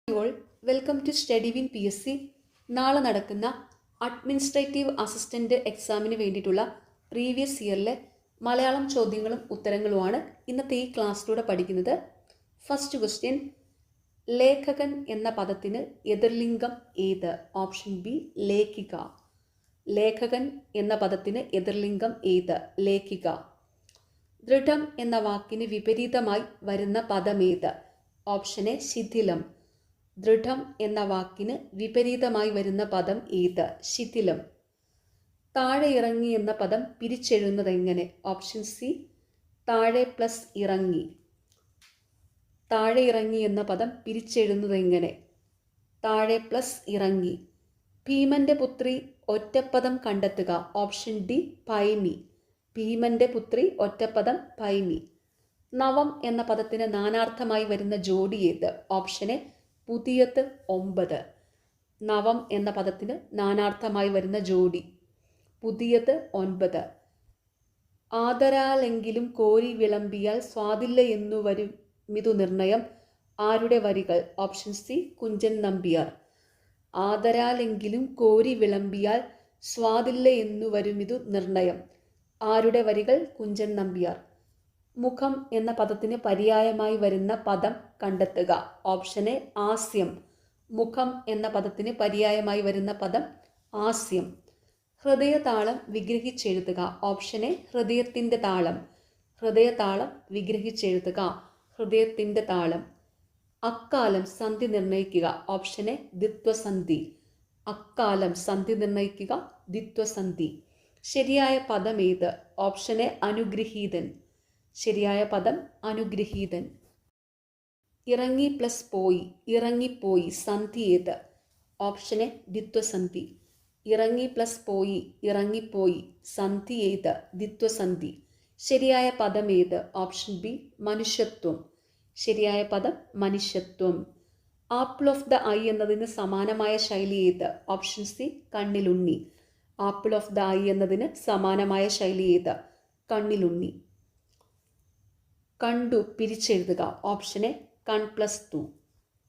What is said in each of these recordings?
All welcome to study win PSC. നാളെ നടക്കുന്ന administrative assistant എക്സാമിന് വേണ്ടിയിട്ടുള്ള പ്രീവിയസ് ഇയറിലെ മലയാളം ചോദ്യങ്ങളും ഉത്തരങ്ങളുമാണ് ഇന്നത്തെ ഈ ക്ലാസ്സിലൂടെ പഠിക്കുന്നത്. ഫസ്റ്റ് ക്വസ്റ്റ്യൻ, ലേഖകൻ എന്ന പദത്തിന് എതിർലിംഗം ഏത്? ഓപ്ഷൻ ബി ലേഖിക. ലേഖകൻ എന്ന പദത്തിന് എതിർലിംഗം ഏത്? ലേഖിക. ദൃഢം എന്ന വാക്കിന് വിപരീതമായി വരുന്ന പദമേത്? Option A ശിഥിലം. ദൃഢം എന്ന വാക്കിന് വിപരീതമായി വരുന്ന പദം ഏത്? ശിഥിലം. താഴെ ഇറങ്ങി എന്ന പദം പിരിച്ചെഴുതുന്നത് എങ്ങനെ? ഓപ്ഷൻ സി താഴെ പ്ലസ് ഇറങ്ങി. താഴെ ഇറങ്ങി എന്ന പദം പിരിച്ചെഴുതുന്നത് എങ്ങനെ? താഴെ പ്ലസ് ഇറങ്ങി. ഭീമന്റെ പുത്രി ഒറ്റപ്പദം കണ്ടെത്തുക. ഓപ്ഷൻ ഡി പൈമി. ഭീമന്റെ പുത്രി ഒറ്റപ്പദം പൈമി. നവം എന്ന പദത്തിന് നാനാർത്ഥമായി വരുന്ന ജോഡി ഏത്? ഓപ്ഷൻ എ പുതിയത് 9. നവം എന്ന പദത്തിന് നാനാർത്ഥമായി വരുന്ന ജോഡി പുതിയത് 9. ആദരാലെങ്കിലും കോരി വിളമ്പിയാൽ സ്വാദില്ല എന്നു വരും മിതു നിർണയം. ആരുടെ വരികൾ? Option C Kunchan Nambiar. ആദരാലെങ്കിലും കോരി വിളമ്പിയാൽ സ്വാദില്ല എന്നു വരുമിതു നിർണയം. ആരുടെ വരികൾ? കുഞ്ചൻ നമ്പ്യാർ. മുഖം എന്ന പദത്തിന് പര്യായമായി വരുന്ന പദം കണ്ടെത്തുക. ഓപ്ഷൻ എ ആസ്യം. മുഖം എന്ന പദത്തിന് പര്യായമായി വരുന്ന പദം ആസ്യം. ഹൃദയതാളം വിഗ്രഹിച്ചെഴുതുക. ഓപ്ഷൻ എ ഹൃദയത്തിൻ്റെ താളം. ഹൃദയതാളം വിഗ്രഹിച്ചെഴുതുക. ഹൃദയത്തിൻ്റെ താളം. അക്കാലം സന്ധി നിർണയിക്കുക. Option A ദ്വിത്വസന്ധി. അക്കാലം സന്ധി നിർണയിക്കുക. ദ്വിത്വസന്ധി. ശരിയായ പദം ഏത്? ഓപ്ഷൻ എ അനുഗ്രഹീതൻ. ശരിയായ പദം അനുഗ്രഹീതൻ. ഇറങ്ങി പ്ലസ് പോയി. ഇറങ്ങിപ്പോയി. സന്ധി ഏത്? ഓപ്ഷൻ എ ദ്വിത്വസന്ധി. ഇറങ്ങി പ്ലസ് പോയി. ഇറങ്ങിപ്പോയി. സന്ധി ഏത്? ദ്വിത്വസന്ധി. ശരിയായ പദം ഏത്? ഓപ്ഷൻ ബി മനുഷ്യത്വം. ശരിയായ പദം മനുഷ്യത്വം. ആപ്പിൾ ഓഫ് ദ ഐ എന്നതിന് സമാനമായ ശൈലി ഏത്? ഓപ്ഷൻ സി കണ്ണിലുണ്ണി. ആപ്പിൾ ഓഫ് ദ ഐ എന്നതിന് സമാനമായ ശൈലി ഏത്? കണ്ണിലുണ്ണി. കണ്ടു പിരിച്ചെഴുതുക. ഓപ്ഷൻ എ കൺ പ്ലസ് തു.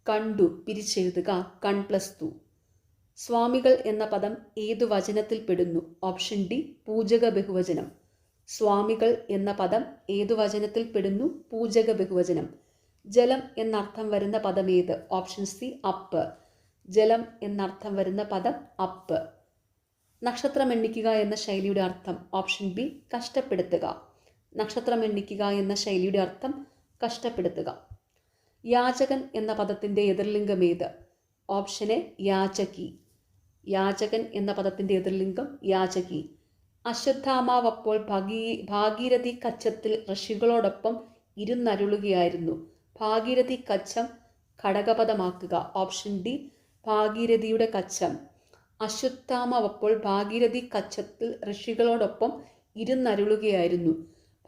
കണ്ടു പിരിച്ചെഴുതുക. കൺ പ്ലസ് തു. സ്വാമികൾ എന്ന പദം ഏതു വചനത്തിൽ പെടുന്നു? ഓപ്ഷൻ ഡി പൂജക ബഹുവചനം. സ്വാമികൾ എന്ന പദം ഏതു വചനത്തിൽ പെടുന്നു? പൂജക ബഹുവചനം. ജലം എന്നർത്ഥം വരുന്ന പദം ഏത്? Option C up. ജലം എന്നർത്ഥം വരുന്ന പദം അപ്പ്. നക്ഷത്രം എണ്ണിക്കുക എന്ന ശൈലിയുടെ അർത്ഥം? ഓപ്ഷൻ ബി കഷ്ടപ്പെടുത്തുക. നക്ഷത്രം എണ്ണിക്കുക എന്ന ശൈലിയുടെ അർത്ഥം കഷ്ടപ്പെടുത്തുക. യാചകൻ എന്ന പദത്തിൻ്റെ എതിർലിംഗം ഏത്? Option A യാചകി. യാചകൻ എന്ന പദത്തിൻ്റെ എതിർലിംഗം യാചകി. അശ്വത്ഥാമാവപ്പോൾ ഭാഗീരഥി കച്ചത്തിൽ ഋഷികളോടൊപ്പം ഇരുന്നരുളുകയായിരുന്നു. ഭാഗീരഥി കച്ചം ഘടകപദമാക്കുക. ഓപ്ഷൻ ഡി ഭാഗീരഥിയുടെ കച്ചം. അശ്വത്ഥാമാവപ്പോൾ ഭാഗീരഥി കച്ചത്തിൽ ഋഷികളോടൊപ്പം ഇരുന്നരുളുകയായിരുന്നു.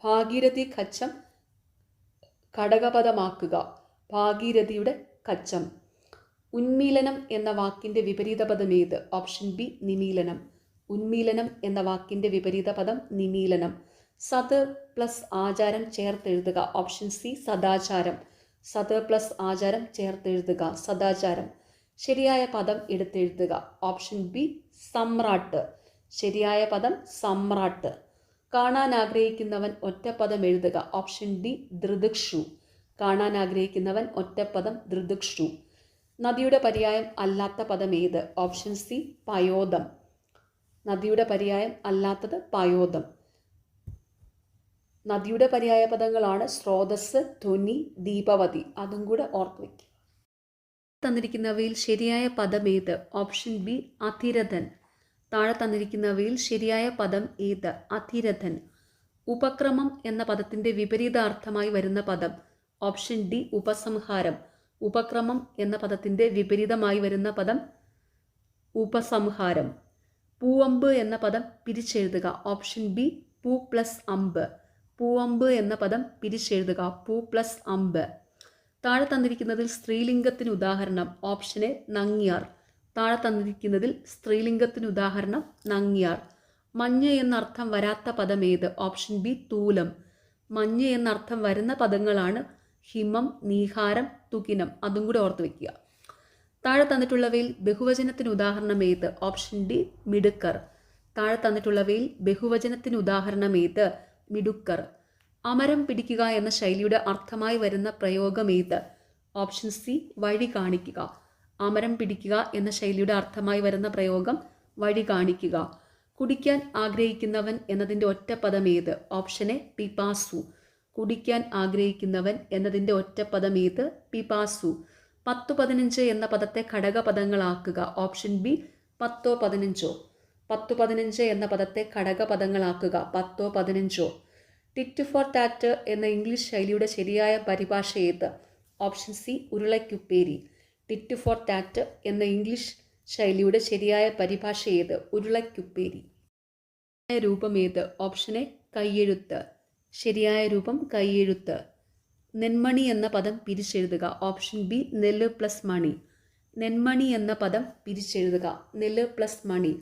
ഭാഗീരഥി കച്ചം ഘടകപദമാക്കുക. ഭാഗീരഥിയുടെ കച്ചം. ഉന്മീലനം എന്ന വാക്കിൻ്റെ വിപരീത പദം ഏത്? Option B നിമീലനം. ഉന്മീലനം എന്ന വാക്കിൻ്റെ വിപരീത പദം നിമീലനം. സത് പ്ലസ് ആചാരം ചേർത്തെഴുതുക. Option C സദാചാരം. സത് പ്ലസ് ആചാരം ചേർത്തെഴുതുക. സദാചാരം. ശരിയായ പദം എടുത്തെഴുതുക. Option B സമ്രാട്ട്. ശരിയായ പദം സമ്രാട്ട്. കാണാൻ ആഗ്രഹിക്കുന്നവൻ ഒറ്റപ്പദം എഴുതുക. ഓപ്ഷൻ ഡി ദൃദിക്ഷു. കാണാൻ ആഗ്രഹിക്കുന്നവൻ ഒറ്റപ്പദം ദൃദിക്ഷു. നദിയുടെ പര്യായം അല്ലാത്ത പദം ഏത്? ഓപ്ഷൻ സി പയോദം. നദിയുടെ പര്യായം അല്ലാത്തത് പയോദം. നദിയുടെ പര്യായ പദങ്ങളാണ് സ്രോതസ്, ധ്വനി, ദീപവതി. അതും കൂടെ ഓർത്തു വയ്ക്കുക. തന്നിരിക്കുന്നവയിൽ ശരിയായ പദം ഏത്? Option B Athirathan. താഴെ തന്നിരിക്കുന്നവയിൽ ശരിയായ പദം ഏത്? അതിരഥൻ. ഉപക്രമം എന്ന പദത്തിൻ്റെ വിപരീതാർത്ഥമായി വരുന്ന പദം? Option D ഉപസംഹാരം. ഉപക്രമം എന്ന പദത്തിൻ്റെ വിപരീതമായി വരുന്ന പദം ഉപസംഹാരം. പൂവമ്പ് എന്ന പദം പിരിച്ചെഴുതുക. ഓപ്ഷൻ ബി പൂ പ്ലസ് അമ്പ്. പൂവമ്പ് എന്ന പദം പിരിച്ചെഴുതുക. പൂ പ്ലസ് അമ്പ്. താഴെ തന്നിരിക്കുന്നതിൽ സ്ത്രീലിംഗത്തിന് ഉദാഹരണം? Option A Nangiar. താഴെ തന്നിരിക്കുന്നതിൽ സ്ത്രീലിംഗത്തിന് ഉദാഹരണം നങ്ങ്യാർ. മഞ്ഞ് എന്നർത്ഥം വരാത്ത പദം ഏത്? ഓപ്ഷൻ ബി തൂലം. മഞ്ഞ് എന്നർത്ഥം വരുന്ന പദങ്ങളാണ് ഹിമം, നീഹാരം, തുകിനം. അതും കൂടെ ഓർത്ത് വയ്ക്കുക. താഴെ തന്നിട്ടുള്ളവയിൽ ബഹുവചനത്തിന് ഉദാഹരണം ഏത്? ഓപ്ഷൻ ഡി മിടുക്കർ. താഴെ തന്നിട്ടുള്ളവയിൽ ബഹുവചനത്തിന് ഉദാഹരണം ഏത്? മിടുക്കർ. അമരം പിടിക്കുക എന്ന ശൈലിയുടെ അർത്ഥമായി വരുന്ന പ്രയോഗം ഏത്? ഓപ്ഷൻ സി വഴി കാണിക്കുക. അമരം പിടിക്കുക എന്ന ശൈലിയുടെ അർത്ഥമായി വരുന്ന പ്രയോഗം വഴി കാണിക്കുക. കുടിക്കാൻ ആഗ്രഹിക്കുന്നവൻ എന്നതിൻ്റെ ഒറ്റപ്പദം ഏത്? ഓപ്ഷൻ എ പിപാസു. കുടിക്കാൻ ആഗ്രഹിക്കുന്നവൻ എന്നതിൻ്റെ ഒറ്റപ്പദം ഏത്? പിപാസു. 10-15 എന്ന പദത്തെ ഘടകപദങ്ങളാക്കുക. Option B 10-15. 10-15 എന്ന പദത്തെ ഘടകപദങ്ങളാക്കുക. 10-15. ടിറ്റ് ഫോർ ടാറ്റ് എന്ന ഇംഗ്ലീഷ് ശൈലിയുടെ ശരിയായ പരിഭാഷ ഏത്? ഓപ്ഷൻ സി ഉരുളയ്ക്കുപ്പേരി. ടിറ്റ് ഫോർ ടാറ്റ് എന്ന ഇംഗ്ലീഷ് ശൈലിയുടെ ശരിയായ പരിഭാഷ ഏത്? ഉരുളയ്ക്കുപ്പേരി. ശരിയായ രൂപം ഏത്? ഓപ്ഷൻ എ കയ്യെഴുത്ത്. ശരിയായ രൂപം കയ്യെഴുത്ത്. നെന്മണി എന്ന പദം പിരിച്ചെഴുതുക. ഓപ്ഷൻ ബി നെല്ല് പ്ലസ് മണി. നെന്മണി എന്ന പദം പിരിച്ചെഴുതുക. നെല്ല് പ്ലസ് മണി.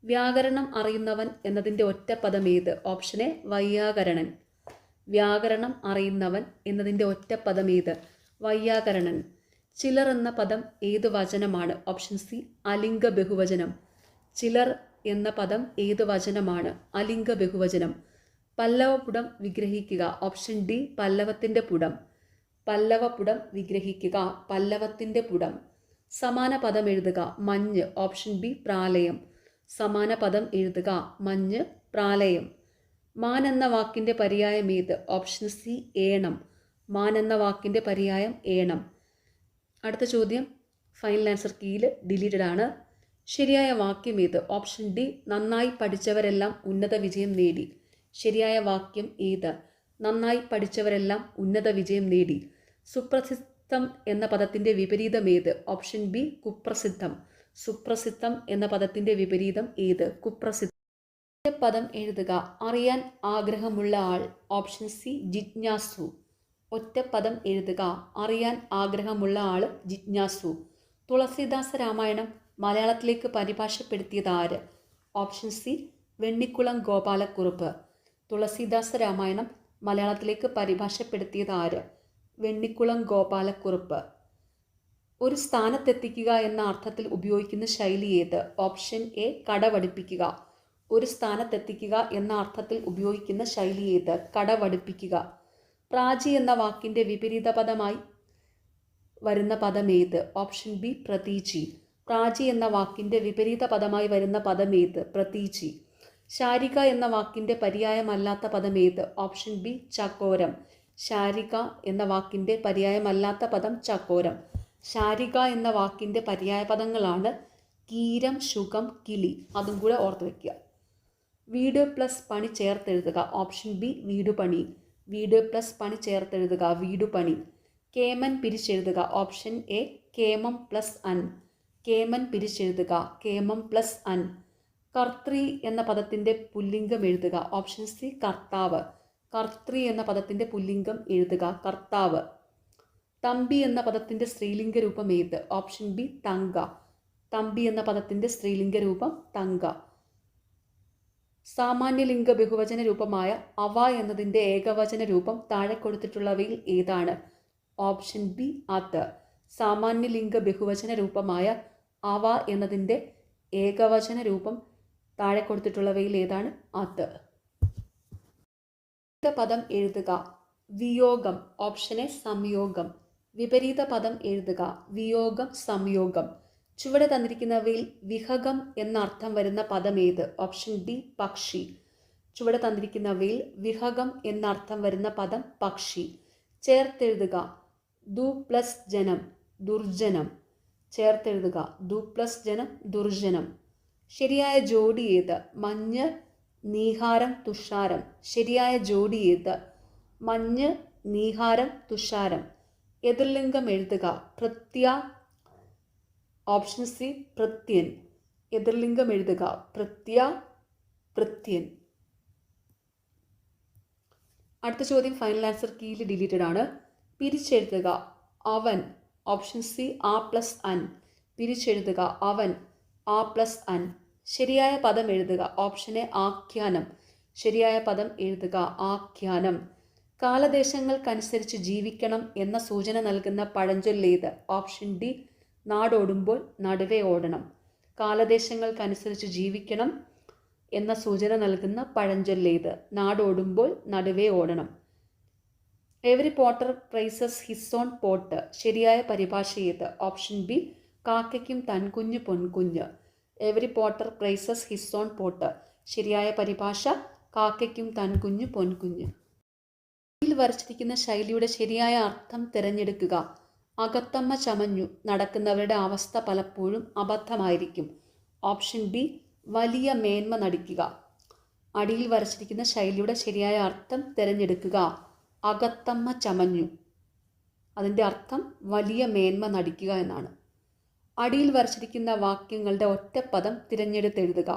വ്യാകരണം അറിയുന്നവൻ എന്നതിൻ്റെ ഒറ്റപ്പദം ഏത്? ഓപ്ഷൻ എ വൈയാകരണൻ. വ്യാകരണം അറിയുന്നവൻ എന്നതിൻ്റെ ഒറ്റപ്പദം ഏത്? വൈയാകരണൻ. ചിലർ എന്ന പദം ഏത് വചനമാണ്? ഓപ്ഷൻ സി അലിംഗ ബഹുവചനം. ചിലർ എന്ന പദം ഏത് വചനമാണ്? അലിംഗ ബഹുവചനം. പല്ലവപുടം വിഗ്രഹിക്കുക. ഓപ്ഷൻ ഡി പല്ലവത്തിൻ്റെ പുടം. പല്ലവപുടം വിഗ്രഹിക്കുക. പല്ലവത്തിൻ്റെ പുടം. സമാന പദം എഴുതുക. മഞ്ഞ്. ഓപ്ഷൻ ബി പ്രാലയം. സമാന പദം എഴുതുക. മഞ്ഞ് പ്രാലയം. മാൻ എന്ന വാക്കിൻ്റെ പര്യായം ഏത്? Option C ഏണം. മാൻ എന്ന വാക്കിൻ്റെ പര്യായം ഏണം. അടുത്ത ചോദ്യം ഫൈനൽ ആൻസർ കീയിൽ ഡിലീറ്റഡ് ആണ്. ശരിയായ വാക്യം ഏത്? ഓപ്ഷൻ ഡി നന്നായി പഠിച്ചവരെല്ലാം ഉന്നത വിജയം നേടി. ശരിയായ വാക്യം ഏത്? നന്നായി പഠിച്ചവരെല്ലാം ഉന്നത വിജയം നേടി. സുപ്രസിദ്ധം എന്ന പദത്തിൻ്റെ വിപരീതം ഏത്? Option B കുപ്രസിദ്ധം. സുപ്രസിദ്ധം എന്ന പദത്തിൻ്റെ വിപരീതം ഏത്? കുപ്രസിദ്ധം. പദം എഴുതുക. അറിയാൻ ആഗ്രഹമുള്ള ആൾ. Option C ജിജ്ഞാസു. ഒറ്റ പദം എഴുതുക. അറിയാൻ ആഗ്രഹമുള്ള ആൾ ജിജ്ഞാസു. തുളസീദാസ രാമായണം മലയാളത്തിലേക്ക് പരിഭാഷപ്പെടുത്തിയത് ആര്? Option C Vennikulam Gopalakurup. തുളസീദാസ രാമായണം മലയാളത്തിലേക്ക് പരിഭാഷപ്പെടുത്തിയത് ആര്? വെണ്ണിക്കുളം ഗോപാലക്കുറുപ്പ്. ഒരു സ്ഥാനത്തെത്തിക്കുക എന്ന അർത്ഥത്തിൽ ഉപയോഗിക്കുന്ന ശൈലി ഏത്? ഓപ്ഷൻ എ കടവടിപ്പിക്കുക. ഒരു സ്ഥാനത്തെത്തിക്കുക എന്ന അർത്ഥത്തിൽ ഉപയോഗിക്കുന്ന ശൈലി ഏത്? കടവടിപ്പിക്കുക. പ്രാചി എന്ന വാക്കിൻ്റെ വിപരീത പദമായി വരുന്ന പദം ഏത്? Option B പ്രതീചി. പ്രാചി എന്ന വാക്കിൻ്റെ വിപരീത പദമായി വരുന്ന പദം ഏത്? പ്രതീചി. ശാരിക എന്ന വാക്കിൻ്റെ പര്യായമല്ലാത്ത പദം ഏത്? Option B Chakoram. ശാരിക എന്ന വാക്കിൻ്റെ പര്യായമല്ലാത്ത പദം ചക്കോരം. ശാരിക എന്ന വാക്കിൻ്റെ പര്യായ പദങ്ങളാണ് കീരം, ശുകം, കിളി. അതും കൂടെ ഓർത്ത് വയ്ക്കുക. വീട് പ്ലസ് പണി ചേർത്തെഴുതുക. Option B വീടുപണി. വീട് പ്ലസ് പണി ചേർത്തെഴുതുക. വീടുപണി. കേമൻ പിരിച്ചെഴുതുക. ഓപ്ഷൻ എ കേമം പ്ലസ് അൻ. കേമൻ പിരിച്ചെഴുതുക. കേമം പ്ലസ് അൻ. കർത്തൃ എന്ന പദത്തിൻ്റെ പുല്ലിംഗം എഴുതുക. ഓപ്ഷൻ സി കർത്താവ്. കർത്തൃ എന്ന പദത്തിൻ്റെ പുല്ലിംഗം എഴുതുക. കർത്താവ്. തമ്പി എന്ന പദത്തിൻ്റെ സ്ത്രീലിംഗ രൂപം ഏത്? ഓപ്ഷൻ ബി തങ്ക. തമ്പി എന്ന പദത്തിൻ്റെ സ്ത്രീലിംഗ രൂപം തങ്ക. സാമാന്യലിംഗ ബഹുവചന രൂപമായ അവ എന്നതിൻ്റെ ഏകവചന രൂപം താഴെ കൊടുത്തിട്ടുള്ളവയിൽ ഏതാണ്? ഓപ്ഷൻ ബി അത്. സാമാന്യലിംഗ ബഹുവചന രൂപമായ അവ എന്നതിൻ്റെ ഏകവചന രൂപം താഴെ കൊടുത്തിട്ടുള്ളവയിൽ ഏതാണ്? അത്. പദം എഴുതുക. വിയോഗം. ഓപ്ഷൻ എ സംയോഗം. വിപരീത പദം എഴുതുക. വിയോഗം, സംയോഗം. ചുവടെ തന്നിരിക്കുന്നവയിൽ വിഹകം എന്ന അർത്ഥം വരുന്ന പദം ഏത്? ഓപ്ഷൻ ഡി പക്ഷി. ചുവടെ തന്നിരിക്കുന്നവയിൽ വിഹകം എന്ന അർത്ഥം വരുന്ന പദം പക്ഷി. ചേർത്തെഴുതുക. ദു പ്ലസ് ജനം, ദുർജനം. ചേർത്തെഴുതുക. ദു പ്ലസ് ജനം, ദുർജനം. ശരിയായ ജോഡി ഏത്? മഞ്ഞ്, നീഹാരം, തുഷാരം. ശരിയായ ജോഡി ഏത്? മഞ്ഞ്, നീഹാരം, തുഷാരം. എതിർലിംഗം എഴുതുക. പ്രത്യ. Option C പ്രത്യൻ. എതിർലിംഗം എഴുതുക. പ്രത്യ, പ്രത്യൻ. അടുത്ത ചോദ്യം ഫൈനൽ ആൻസർ കീയിൽ ഡിലീറ്റഡ് ആണ്. പിരിച്ചെഴുതുക. അവൻ. ഓപ്ഷൻ സി ആ പ്ലസ് അൻ. പിരിച്ചെഴുതുക. അവൻ, ആ പ്ലസ് അൻ. ശരിയായ പദം എഴുതുക. ഓപ്ഷൻ എ ആഖ്യാനം. ശരിയായ പദം എഴുതുക. ആഖ്യാനം. കാലദേശങ്ങൾക്കനുസരിച്ച് ജീവിക്കണം എന്ന സൂചന നൽകുന്ന പഴഞ്ചൊല്ലേത്? ഓപ്ഷൻ ഡി നാടോടുമ്പോൾ നടുവേ ഓടണം. കാലദേശങ്ങൾക്കനുസരിച്ച് ജീവിക്കണം എന്ന സൂചന നൽകുന്ന പഴഞ്ചൊല്ലേത്? നാടോടുമ്പോൾ നടുവേ ഓടണം. Every potter praises his own pot. ശരിയായ പരിഭാഷ ഏത്? ഓപ്ഷൻ ബി കാക്കയ്ക്കും തൻകുഞ്ഞ് പൊൻകുഞ്ഞ്. Every potter praises his own pot. ശരിയായ പരിഭാഷ കാക്കയ്ക്കും തൻകുഞ്ഞ് പൊൻകുഞ്ഞ്. ഇതിൽ വരച്ചിരിക്കുന്ന ശൈലിയുടെ ശരിയായ അർത്ഥം തിരഞ്ഞെടുക്കുക. അകത്തമ്മ ചമഞ്ഞു നടക്കുന്നവരുടെ അവസ്ഥ പലപ്പോഴും അബദ്ധമായിരിക്കും. ഓപ്ഷൻ ബി വലിയ മേന്മ നടിക്കുക. അടിയിൽ വരച്ചിരിക്കുന്ന ശൈലിയുടെ ശരിയായ അർത്ഥം തിരഞ്ഞെടുക്കുക. അകത്തമ്മ ചമഞ്ഞു, അതിൻ്റെ അർത്ഥം വലിയ മേന്മ നടിക്കുക എന്നാണ്. അടിയിൽ വരച്ചിരിക്കുന്ന വാക്യങ്ങളുടെ ഒറ്റപ്പദം തിരഞ്ഞെടുത്തെഴുതുക.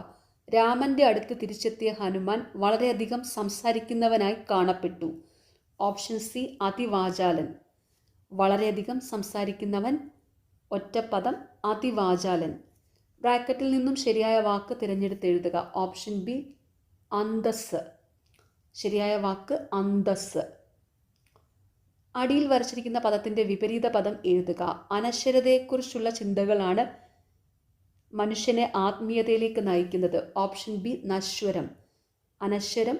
രാമന്റെ അടുത്ത് തിരിച്ചെത്തിയ ഹനുമാൻ വളരെയധികം സംസാരിക്കുന്നവനായി കാണപ്പെട്ടു. ഓപ്ഷൻ സി അതിവാചാലൻ. വളരെയധികം സംസാരിക്കുന്നവൻ, ഒറ്റപ്പദം അതിവാചാലൻ. ബ്രാക്കറ്റിൽ നിന്നും ശരിയായ വാക്ക് തിരഞ്ഞെടുത്തെഴുതുക. ഓപ്ഷൻ ബി അന്തസ്. ശരിയായ വാക്ക് അന്തസ്. അടിയിൽ വരച്ചിരിക്കുന്ന പദത്തിൻ്റെ വിപരീത പദം എഴുതുക. അനശ്വരതയെക്കുറിച്ചുള്ള ചിന്തകളാണ് മനുഷ്യനെ ആത്മീയതയിലേക്ക് നയിക്കുന്നത്. Option B നശ്വരം. അനശ്വരം,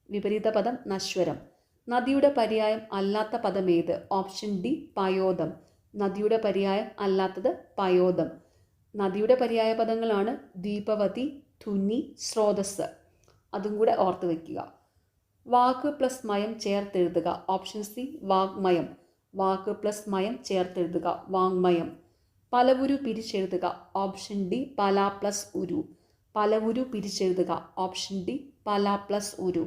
വിപരീത പദം നശ്വരം. നദിയുടെ പര്യായം അല്ലാത്ത പദം ഏത്? ഓപ്ഷൻ ഡി പയോദം. നദിയുടെ പര്യായം അല്ലാത്തത് പയോദം. നദിയുടെ പര്യായ പദങ്ങളാണ് ദീപവതി, ധുനി, സ്രോതസ്. അതും കൂടെ ഓർത്ത് വയ്ക്കുക. വാക്ക് പ്ലസ് മയം ചേർത്തെഴുതുക. ഓപ്ഷൻ സി വാഗ്മയം. വാക്ക് പ്ലസ് മയം ചേർത്തെഴുതുക. വാങ്മയം. പലവുരു പിരിച്ചെഴുതുക. ഓപ്ഷൻ ഡി പല പ്ലസ് ഉരു. പലവുരു പിരിച്ചെഴുതുക. ഓപ്ഷൻ ഡി പല പ്ലസ് ഉരു.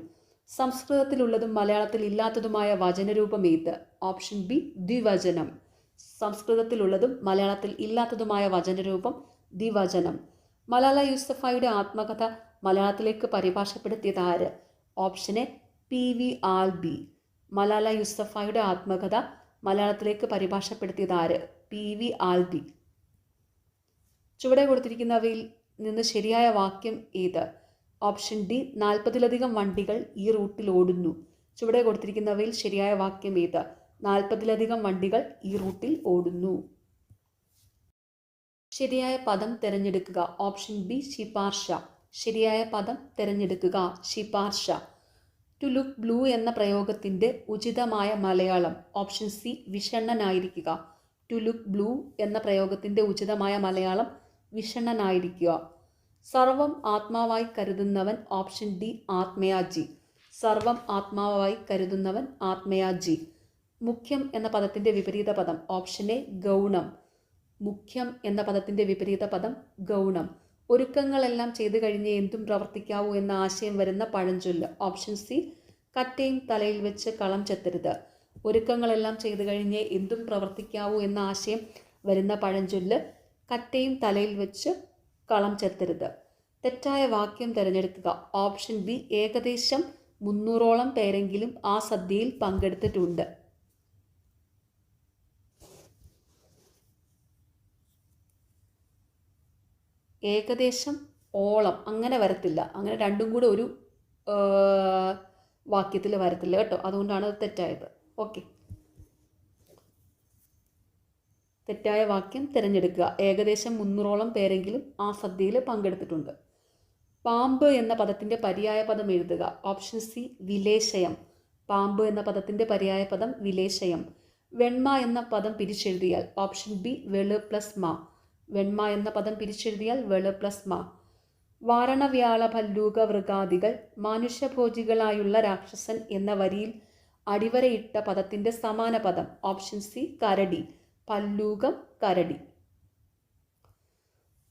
സംസ്കൃതത്തിലുള്ളതും മലയാളത്തിൽ ഇല്ലാത്തതുമായ വചനരൂപം ഏത്? Option B ദ്വിവചനം. സംസ്കൃതത്തിലുള്ളതും മലയാളത്തിൽ ഇല്ലാത്തതുമായ വചനരൂപം ദ്വിവചനം. മലാല യൂസഫായിയുടെ ആത്മകഥ മലയാളത്തിലേക്ക് പരിഭാഷപ്പെടുത്തിയത് ആര്? Option A P V Albi. Malala യൂസഫായിയുടെ ആത്മകഥ മലയാളത്തിലേക്ക് പരിഭാഷപ്പെടുത്തിയത് ആര്? P V Albi. ചുവടെ കൊടുത്തിരിക്കുന്നവയിൽ നിന്ന് ശരിയായ വാക്യം ഏത്? ഓപ്ഷൻ ഡി 40-ലധികം വണ്ടികൾ ഈ റൂട്ടിൽ ഓടുന്നു. ചുവടെ കൊടുത്തിരിക്കുന്നവയിൽ ശരിയായ വാക്യം ഏത്? 40-ലധികം വണ്ടികൾ ഈ റൂട്ടിൽ ഓടുന്നു. ശരിയായ പദം തിരഞ്ഞെടുക്കുക. ഓപ്ഷൻ ബി ശിപാർശ. ശരിയായ പദം തിരഞ്ഞെടുക്കുക. ശിപാർശ. ടു ലുക്ക് ബ്ലൂ എന്ന പ്രയോഗത്തിൻ്റെ ഉചിതമായ മലയാളം. ഓപ്ഷൻ സി വിഷണ്ണനായിരിക്കുക. ടു ലുക്ക് ബ്ലൂ എന്ന പ്രയോഗത്തിൻ്റെ ഉചിതമായ മലയാളം വിഷണ്ണനായിരിക്കുക. സർവം ആത്മാവായി കരുതുന്നവൻ. Option D ആത്മയാജി. സർവം ആത്മാവായി കരുതുന്നവൻ ആത്മയാജി. മുഖ്യം എന്ന പദത്തിൻ്റെ വിപരീത പദം. ഓപ്ഷൻ എ ഗൗണം. മുഖ്യം എന്ന പദത്തിൻ്റെ വിപരീത പദം ഗൗണം. ഒരുക്കങ്ങളെല്ലാം ചെയ്തു കഴിഞ്ഞ് എന്തും പ്രവർത്തിക്കാവൂ എന്ന ആശയം വരുന്ന പഴഞ്ചൊല്ല്. ഓപ്ഷൻ സി കറ്റയും തലയിൽ വെച്ച് കളം ചെത്തരുത്. ഒരുക്കങ്ങളെല്ലാം ചെയ്തു കഴിഞ്ഞ് എന്തും പ്രവർത്തിക്കാവൂ എന്ന ആശയം വരുന്ന പഴഞ്ചൊല്ല് കറ്റയും തലയിൽ വെച്ച് കളം ചെത്തരുത്. തെറ്റായ വാക്യം തിരഞ്ഞെടുക്കുക. ഓപ്ഷൻ ബി ഏകദേശം 300ഓളം പേരെങ്കിലും ആ സദ്യയിൽ പങ്കെടുത്തിട്ടുണ്ട്. ഏകദേശം ഓളം അങ്ങനെ വരത്തില്ല. അങ്ങനെ രണ്ടും കൂടെ ഒരു വാക്യത്തിൽ വരത്തില്ല കേട്ടോ. അതുകൊണ്ടാണ് അത് തെറ്റായത്. ഓക്കെ, തെറ്റായ വാക്യം തിരഞ്ഞെടുക്കുക. ഏകദേശം 300ഓളം പേരെങ്കിലും ആ സദ്യയിൽ പങ്കെടുത്തിട്ടുണ്ട്. പാമ്പ് എന്ന പദത്തിൻ്റെ പര്യായ പദം എഴുതുക. ഓപ്ഷൻ സി വിലേശയം. പാമ്പ് എന്ന പദത്തിൻ്റെ പര്യായ പദം വിലേശയം. വെണ്മ എന്ന പദം പിരിച്ചെഴുതിയാൽ. ഓപ്ഷൻ ബി വെള് പ്ലസ് മ. വെണ്മ എന്ന പദം പിരിച്ചെഴുതിയാൽ വെള് പ്ലസ് മ. വാരണവ്യാള ഭല്ലൂക വൃഗാദികൾ മാനുഷ്യഭോജികളായുള്ള രാക്ഷസൻ എന്ന വരിയിൽ അടിവരയിട്ട പദത്തിൻ്റെ സമാന പദം. ഓപ്ഷൻ സി കരടി. പല്ലൂകം കരടി.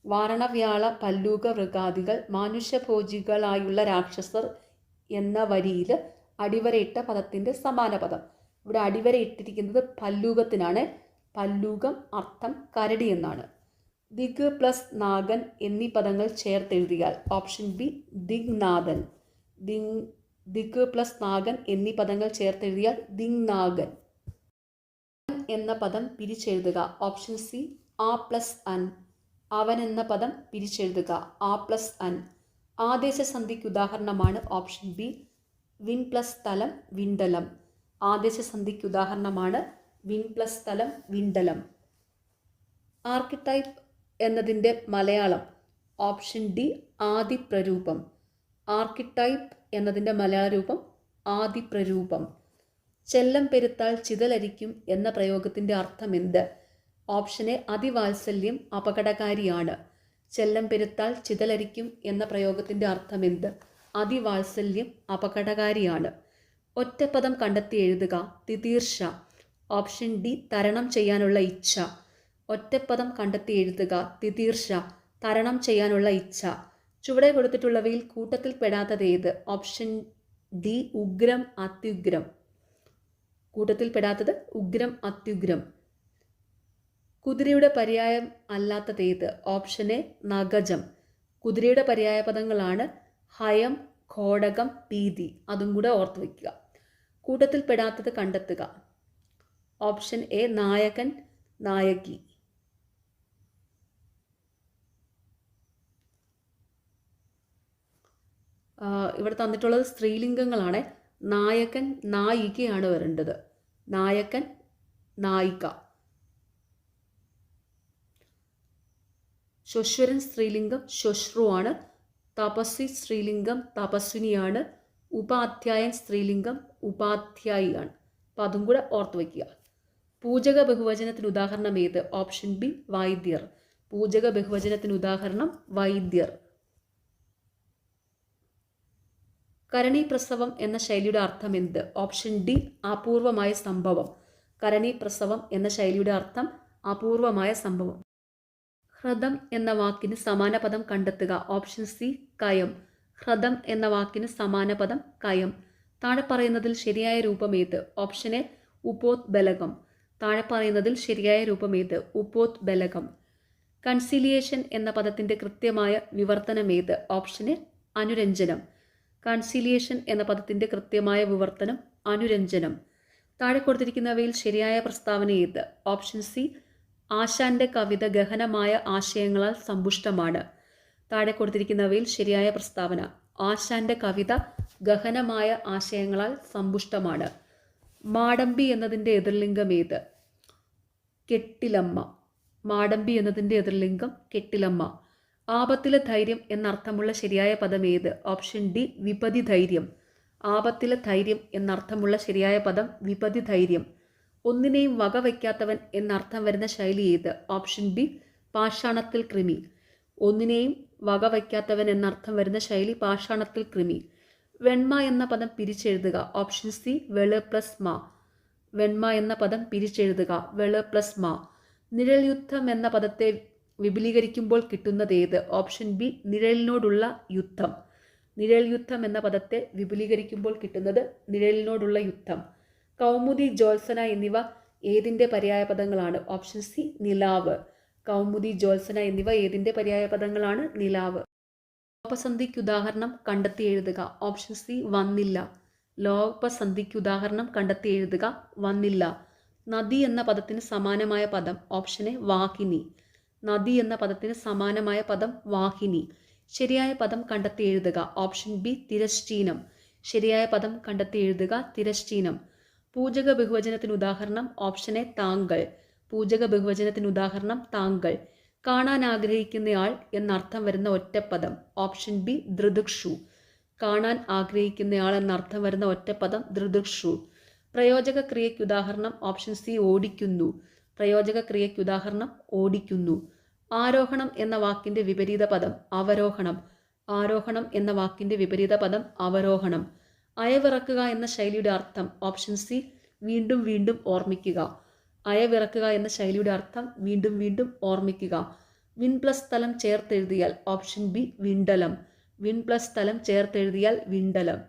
വാരണവ്യാള ഭല്ലൂക വൃഗാദികൾ മാനുഷ്യഭോജികളായുള്ള രാക്ഷസർ എന്ന വരിയിൽ അടിവരയിട്ട പദത്തിൻ്റെ സമാന പദം. ഇവിടെ അടിവരയിട്ടിരിക്കുന്നത് ഭല്ലൂകത്തിനാണ്. ഭല്ലൂകം അർത്ഥം കരടി എന്നാണ്. ദിഗ് പ്ലസ് നാഗൻ എന്നീ പദങ്ങൾ ചേർത്തെഴുതിയാൽ. ഓപ്ഷൻ ബി ദിഗ്നാഥൻ. ദിഗ് പ്ലസ് നാഗൻ എന്നീ പദങ്ങൾ ചേർത്തെഴുതിയാൽ ദിങ്നാഗൻ. എന്ന പദം പിരിച്ചെഴുതുക. ഓപ്ഷൻ സി ആ പ്ലസ് അൻ. അവൻ എന്ന പദം പിരിച്ചെഴുതുക. ആ പ്ലസ് അൻ. ആദേശസന്ധിക്ക് ഉദാഹരണമാണ്. ഓപ്ഷൻ ബി വിൻ പ്ലസ് സ്ഥലം വിണ്ടലം. ആദേശസന്ധിക്ക് ഉദാഹരണമാണ് വിൻ പ്ലസ് സ്ഥലം വിണ്ടലം. ആർക്കിടൈപ്പ് എന്നതിൻ്റെ മലയാളം ഓപ്ഷൻ ഡി ആദിപ്രരൂപം. ആർക്കിടൈപ്പ് എന്നതിൻ്റെ മലയാള രൂപം ആദിപ്രരൂപം. ചെല്ലം പെരുത്താൽ ചിതലരിക്കും എന്ന പ്രയോഗത്തിൻ്റെ അർത്ഥം എന്ത്? Option A അതിവാത്സല്യം അപകടകാരിയാണ്. ചെല്ലം പെരുത്താൽ ചിതലരിക്കും എന്ന പ്രയോഗത്തിൻ്റെ അർത്ഥം എന്ത്? അതിവാത്സല്യം അപകടകാരിയാണ്. ഒറ്റപ്പദം കണ്ടെത്തി എഴുതുക. തിതീർഷ. ഓപ്ഷൻ ഡി തരണം ചെയ്യാനുള്ള ഇച്ഛ. ഒറ്റപ്പദം കണ്ടെത്തി എഴുതുക. തിതീർഷ തരണം ചെയ്യാനുള്ള ഇച്ഛ. ചുവടെ കൊടുത്തിട്ടുള്ളവയിൽ കൂട്ടത്തിൽ പെടാത്തത് ഏത്? ഓപ്ഷൻ ഡി ഉഗ്രം അത്യുഗ്രം. കൂട്ടത്തിൽ പെടാത്തത് ഉഗ്രം അത്യുഗ്രം. കുതിരയുടെ പര്യായം അല്ലാത്തത് ഏത്? ഓപ്ഷൻ എ നഗജം. കുതിരയുടെ പര്യായ പദങ്ങളാണ് ഹയം, ഘോടകം, പീതി. അതും കൂടെ ഓർത്തു വയ്ക്കുക. കൂട്ടത്തിൽ പെടാത്തത് കണ്ടെത്തുക. ഓപ്ഷൻ എ നായകൻ, നായകി. ഇവിടെ തന്നിട്ടുള്ളത് സ്ത്രീലിംഗങ്ങളാണ്. നായകൻ, നായികയാണ് വരേണ്ടത്. നായകൻ, നായിക. ശ്വശ്വരൻ സ്ത്രീലിംഗം ശ്വശ്രുവാണ്. തപസ്വി സ്ത്രീലിംഗം തപസ്വിനിയാണ്. ഉപാധ്യായൻ സ്ത്രീലിംഗം ഉപാധ്യായിയാണ്. അപ്പം അതും കൂടെ ഓർത്തു വയ്ക്കുക. പൂജക ബഹുവചനത്തിന് ഉദാഹരണം ഏത്? ഓപ്ഷൻ ബി വൈദ്യർ. പൂജക ബഹുവചനത്തിന് ഉദാഹരണം വൈദ്യർ. കരണീപ്രസവം എന്ന ശൈലിയുടെ അർത്ഥം എന്ത്? ഓപ്ഷൻ ഡി അപൂർവമായ സംഭവം. കരണീപ്രസവം എന്ന ശൈലിയുടെ അർത്ഥം അപൂർവമായ സംഭവം. ഹ്രദം എന്ന വാക്കിന് സമാന പദം കണ്ടെത്തുക. Option C കയം. ഹ്രദം എന്ന വാക്കിന് സമാന പദം കയം. താഴെ പറയുന്നതിൽ ശരിയായ രൂപം ഏത്? ഓപ്ഷൻ എ ഉപോത്ബലകം. താഴെ പറയുന്നതിൽ ശരിയായ രൂപം ഏത്? ഉപോത്ബലകം. കൺസിലിയേഷൻ എന്ന പദത്തിൻ്റെ കൃത്യമായ വിവർത്തനം ഏത്? Option A അനുരഞ്ജനം. കൺസിലിയേഷൻ എന്ന പദത്തിൻ്റെ കൃത്യമായ വിവർത്തനം അനുരഞ്ജനം. താഴെ കൊടുത്തിരിക്കുന്നവയിൽ ശരിയായ പ്രസ്താവന ഏത്? ഓപ്ഷൻ സി ആശാന്റെ കവിത ഗഹനമായ ആശയങ്ങളാൽ സമ്പുഷ്ടമാണ്. താഴെ കൊടുത്തിരിക്കുന്നവയിൽ ശരിയായ പ്രസ്താവന ആശാന്റെ കവിത ഗഹനമായ ആശയങ്ങളാൽ സമ്പുഷ്ടമാണ്. മാടമ്പി എന്നതിൻ്റെ എതിർലിംഗം ഏത്? കെട്ടിലമ്മ. മാടമ്പി എന്നതിൻ്റെ എതിർലിംഗം കെട്ടിലമ്മ. ആപത്തിലെ ധൈര്യം എന്നർത്ഥമുള്ള ശരിയായ പദം ഏത്? ഓപ്ഷൻ ഡി വിപതി ധൈര്യം. ആപത്തിലെ ധൈര്യം എന്നർത്ഥമുള്ള ശരിയായ പദം വിപതി ധൈര്യം. ഒന്നിനെയും വകവയ്ക്കാത്തവൻ എന്നർത്ഥം വരുന്ന ശൈലി ഏത്? ഓപ്ഷൻ ബി പാഷാണത്തിൽ കൃമി. ഒന്നിനെയും വകവയ്ക്കാത്തവൻ എന്നർത്ഥം വരുന്ന ശൈലി പാഷാണത്തിൽ കൃമി. വെണ്മ എന്ന പദം പിരിച്ചെഴുതുക. ഓപ്ഷൻ സി വെള് പ്ലസ് മാ. വെണ്മ എന്ന പദം പിരിച്ചെഴുതുക. വെള് പ്ലസ് മാ. നിഴൽ യുദ്ധം എന്ന പദത്തെ വിപുലീകരിക്കുമ്പോൾ കിട്ടുന്നത് ഏത്? ഓപ്ഷൻ ബി നിഴലിനോടുള്ള യുദ്ധം. നിഴൽ യുദ്ധം എന്ന പദത്തെ വിപുലീകരിക്കുമ്പോൾ കിട്ടുന്നത് നിഴലിനോടുള്ള യുദ്ധം. കൗമുദി, ജ്യോത്സന എന്നിവ ഏതിൻ്റെ പര്യായ പദങ്ങളാണ്? ഓപ്ഷൻ സി നിലാവ്. കൗമുദി, ജ്യോത്സന എന്നിവ ഏതിൻ്റെ പര്യായ പദങ്ങളാണ്? നിലാവ്. ലോപസന്ധിക്ക് ഉദാഹരണം കണ്ടെത്തി എഴുതുക. ഓപ്ഷൻ സി വന്നില്ല. ലോപസന്ധിക്ക് ഉദാഹരണം കണ്ടെത്തി എഴുതുക. വന്നില്ല. നദി എന്ന പദത്തിന് സമാനമായ പദം? ഓപ്ഷൻ എ വാഹിനി. നദി എന്ന പദത്തിന് സമാനമായ പദം വാഹിനി. ശരിയായ പദം കണ്ടെത്തി എഴുതുക. ഓപ്ഷൻ ബി തിരശ്ചീനം. ശരിയായ പദം കണ്ടെത്തി എഴുതുക. തിരശ്ചീനം. പൂജക ബഹുവചനത്തിന് ഉദാഹരണം? ഓപ്ഷൻ എ താങ്കൾ. പൂജക ബഹുവചനത്തിന് ഉദാഹരണം താങ്കൾ. കാണാൻ ആഗ്രഹിക്കുന്നയാൾ എന്നർത്ഥം വരുന്ന ഒറ്റപ്പദം? Option B ദൃദുക്ഷു. കാണാൻ ആഗ്രഹിക്കുന്നയാൾ എന്നർത്ഥം വരുന്ന ഒറ്റപ്പദം ദൃദുക്ഷു. പ്രയോജക ക്രിയയ്ക്ക് ഉദാഹരണം? ഓപ്ഷൻ സി ഓടിക്കുന്നു. പ്രയോജക ക്രിയയ്ക്ക് ഉദാഹരണം ഓടിക്കുന്നു. ആരോഹണം എന്ന വാക്കിൻ്റെ വിപരീത പദം? അവരോഹണം. ആരോഹണം എന്ന വാക്കിൻ്റെ വിപരീത പദം അവരോഹണം. അയവിറക്കുക എന്ന ശൈലിയുടെ അർത്ഥം? ഓപ്ഷൻ സി വീണ്ടും വീണ്ടും ഓർമ്മിക്കുക. അയവിറക്കുക എന്ന ശൈലിയുടെ അർത്ഥം വീണ്ടും വീണ്ടും ഓർമ്മിക്കുക. വിൻ പ്ലസ് സ്ഥലം ചേർത്തെഴുതിയാൽ? ഓപ്ഷൻ ബി വിണ്ടലം. വിൻ പ്ലസ് സ്ഥലം ചേർത്തെഴുതിയാൽ വിണ്ടലം.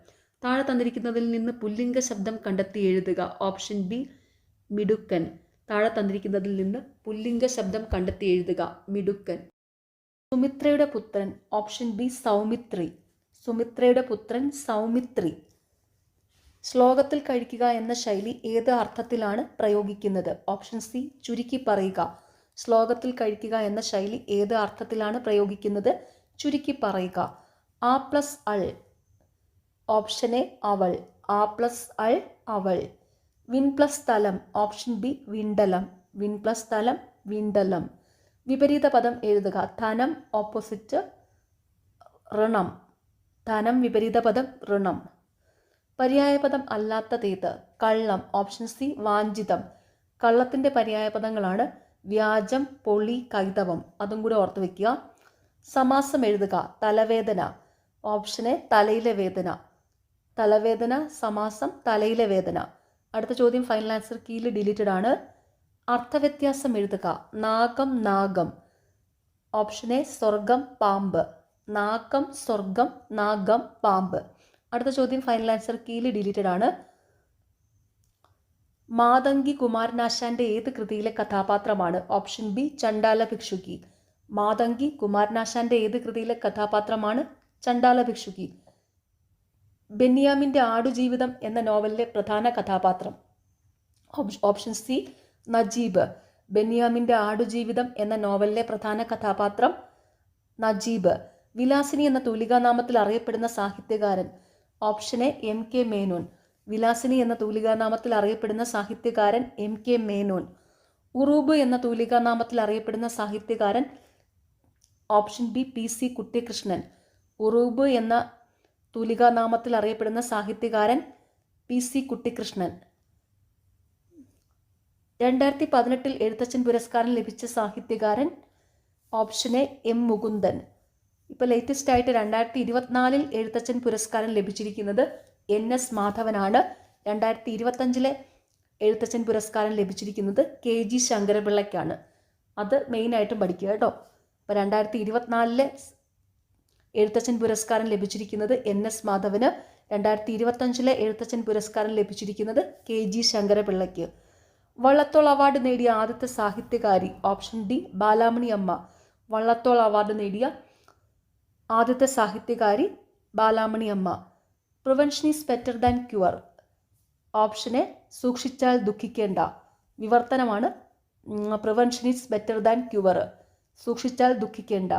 താഴെ തന്നിരിക്കുന്നതിൽ നിന്ന് പുല്ലിംഗ ശബ്ദം കണ്ടെത്തി എഴുതുക. ഓപ്ഷൻ ബി മിടുക്കൻ. താഴെ തന്നിരിക്കുന്നതിൽ നിന്ന് പുല്ലിംഗ ശബ്ദം കണ്ടെത്തി എഴുതുക. മിടുക്കൻ. സുമിത്രയുടെ പുത്രൻ? ഓപ്ഷൻ ബി സൗമിത്രി. സുമിത്രയുടെ പുത്രൻ സൗമിത്രി. ശ്ലോകത്തിൽ കഴിക്കുക എന്ന ശൈലി ഏത് അർത്ഥത്തിലാണ് പ്രയോഗിക്കുന്നത്? ഓപ്ഷൻ സി ചുരുക്കി പറയുക. ശ്ലോകത്തിൽ കഴിക്കുക എന്ന ശൈലി ഏത് അർത്ഥത്തിലാണ് പ്രയോഗിക്കുന്നത്? ചുരുക്കി പറയുക. ആ പ്ലസ് അൾ. ഓപ്ഷൻ എ അവൾ. ആ പ്ലസ് അൾ അവൾ. വിൻ പ്ലസ് സ്ഥലം? ഓപ്ഷൻ ബി വിണ്ടലം. വിൻ പ്ലസ് സ്ഥലം വിണ്ടലം. വിപരീത പദം എഴുതുക. ധനം ഓപ്പോസിറ്റ് ഋണം. ധനം വിപരീത പദം ഋണം. പര്യായപദം അല്ലാത്തതേത്? കള്ളം. Option C വാഞ്ചിതം. കള്ളത്തിൻ്റെ പര്യായപദങ്ങളാണ് വ്യാജം, പൊളി, കൈതവം. അതും കൂടെ ഓർത്ത് വയ്ക്കുക. സമാസം എഴുതുക. തലവേദന. ഓപ്ഷൻ എ തലയിലെ വേദന. തലവേദന സമാസം തലയിലെ വേദന. അടുത്ത ചോദ്യം ഫൈനൽ ആൻസർ കീയിൽ ഡിലീറ്റഡ് ആണ്. അർത്ഥവ്യത്യാസം എഴുതുക. നാഗം, നാഗം. ഓപ്ഷൻ എ സ്വർഗം, പാമ്പ്. നാഗം, സ്വർഗം, നാഗം, പാമ്പ്. അടുത്ത ചോദ്യം ഫൈനൽ ആൻസർ കീയിൽ ഡിലീറ്റഡ് ആണ്. മാതങ്കി കുമാരനാശാന്റെ ഏത് കൃതിയിലെ കഥാപാത്രമാണ്? ഓപ്ഷൻ ബി ചണ്ടാല ഭിക്ഷുകി. മാതങ്കി കുമാരനാശാന്റെ ഏത് കൃതിയിലെ കഥാപാത്രമാണ്? ചണ്ടാല ഭിക്ഷുകി. ബെന്യാമിൻ്റെ ആടുജീവിതം എന്ന നോവലിലെ പ്രധാന കഥാപാത്രം? Option C Najeeb. ബെന്യാമിൻ്റെ ആടുജീവിതം എന്ന നോവലിലെ പ്രധാന കഥാപാത്രം നജീബ്. വിലാസിനി എന്ന തൂലികാനാമത്തിൽ അറിയപ്പെടുന്ന സാഹിത്യകാരൻ? Option A M K Menon. Vilasini എന്ന തൂലികാനാമത്തിൽ അറിയപ്പെടുന്ന സാഹിത്യകാരൻ എം കെ മേനോൻ. ഉറൂബ് എന്ന തൂലികാനാമത്തിൽ അറിയപ്പെടുന്ന സാഹിത്യകാരൻ? Option B P C Kuttikrishnan. Uroob എന്ന തൂലികാനാമത്തിൽ അറിയപ്പെടുന്ന സാഹിത്യകാരൻ പി സി കുട്ടിക്കൃഷ്ണൻ. 2018 എഴുത്തച്ഛൻ പുരസ്കാരം ലഭിച്ച സാഹിത്യകാരൻ? Option A M Mukundan. ഇപ്പോൾ ലേറ്റസ്റ്റ് ആയിട്ട് 2024 എഴുത്തച്ഛൻ പുരസ്കാരം ലഭിച്ചിരിക്കുന്നത് NS മാധവനാണ്. 2025 എഴുത്തച്ഛൻ പുരസ്കാരം ലഭിച്ചിരിക്കുന്നത് KG ശങ്കരപിള്ളയ്ക്കാണ്. അത് മെയിനായിട്ടും പഠിക്കുക കേട്ടോ. അപ്പോൾ 2024 എഴുത്തച്ഛൻ പുരസ്കാരം ലഭിച്ചിരിക്കുന്നത് NS മാധവന്. 2025 എഴുത്തച്ഛൻ പുരസ്കാരം ലഭിച്ചിരിക്കുന്നത് KG ശങ്കരപിള്ളയ്ക്ക്. വള്ളത്തോൾ അവാർഡ് നേടിയ ആദ്യത്തെ സാഹിത്യകാരി? ഓപ്ഷൻ ഡി ബാലാമണി അമ്മ. വള്ളത്തോൾ അവാർഡ് നേടിയ ആദ്യത്തെ സാഹിത്യകാരി ബാലാമണി അമ്മ. Prevention is better than cure? Option A സൂക്ഷിച്ചാൽ ദുഃഖിക്കേണ്ട. വിവർത്തനമാണ് prevention is better than cure. സൂക്ഷിച്ചാൽ ദുഃഖിക്കേണ്ട.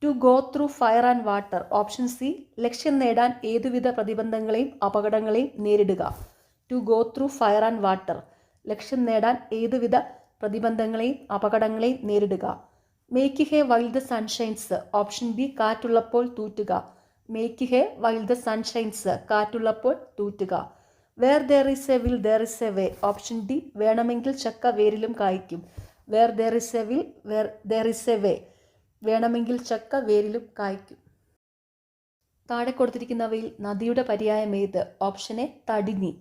To go through fire and water? Option C ലക്ഷ്യം നേടാൻ ഏതുവിധ പ്രതിബന്ധങ്ങളെയും അപകടങ്ങളെയും നേരിടുക. To go through fire and water. ലക്ഷ്യം നേടാൻ ഏതുവിധ പ്രതിബന്ധങ്ങളെയും അപകടങ്ങളെയും നേരിടുക. Make hay while the sun shines? Option B കാറ്റുള്ളപ്പോൾ തൂറ്റുക. Make hay while the sun shines. കാറ്റുള്ളപ്പോൾ തൂറ്റുക. Where there is a will there is a way? Option D വേണമെങ്കിൽ ചക്ക വേരിലും കായ്ക്കും. Where there is a will there is a way. വേണമെങ്കിൽ ചക്ക വേരിലും കായ്ക്കും. താഴെ കൊടുത്തിരിക്കുന്നവയിൽ നദിയുടെ പര്യായം ഏത്? ഓപ്ഷൻ എ തടിനി.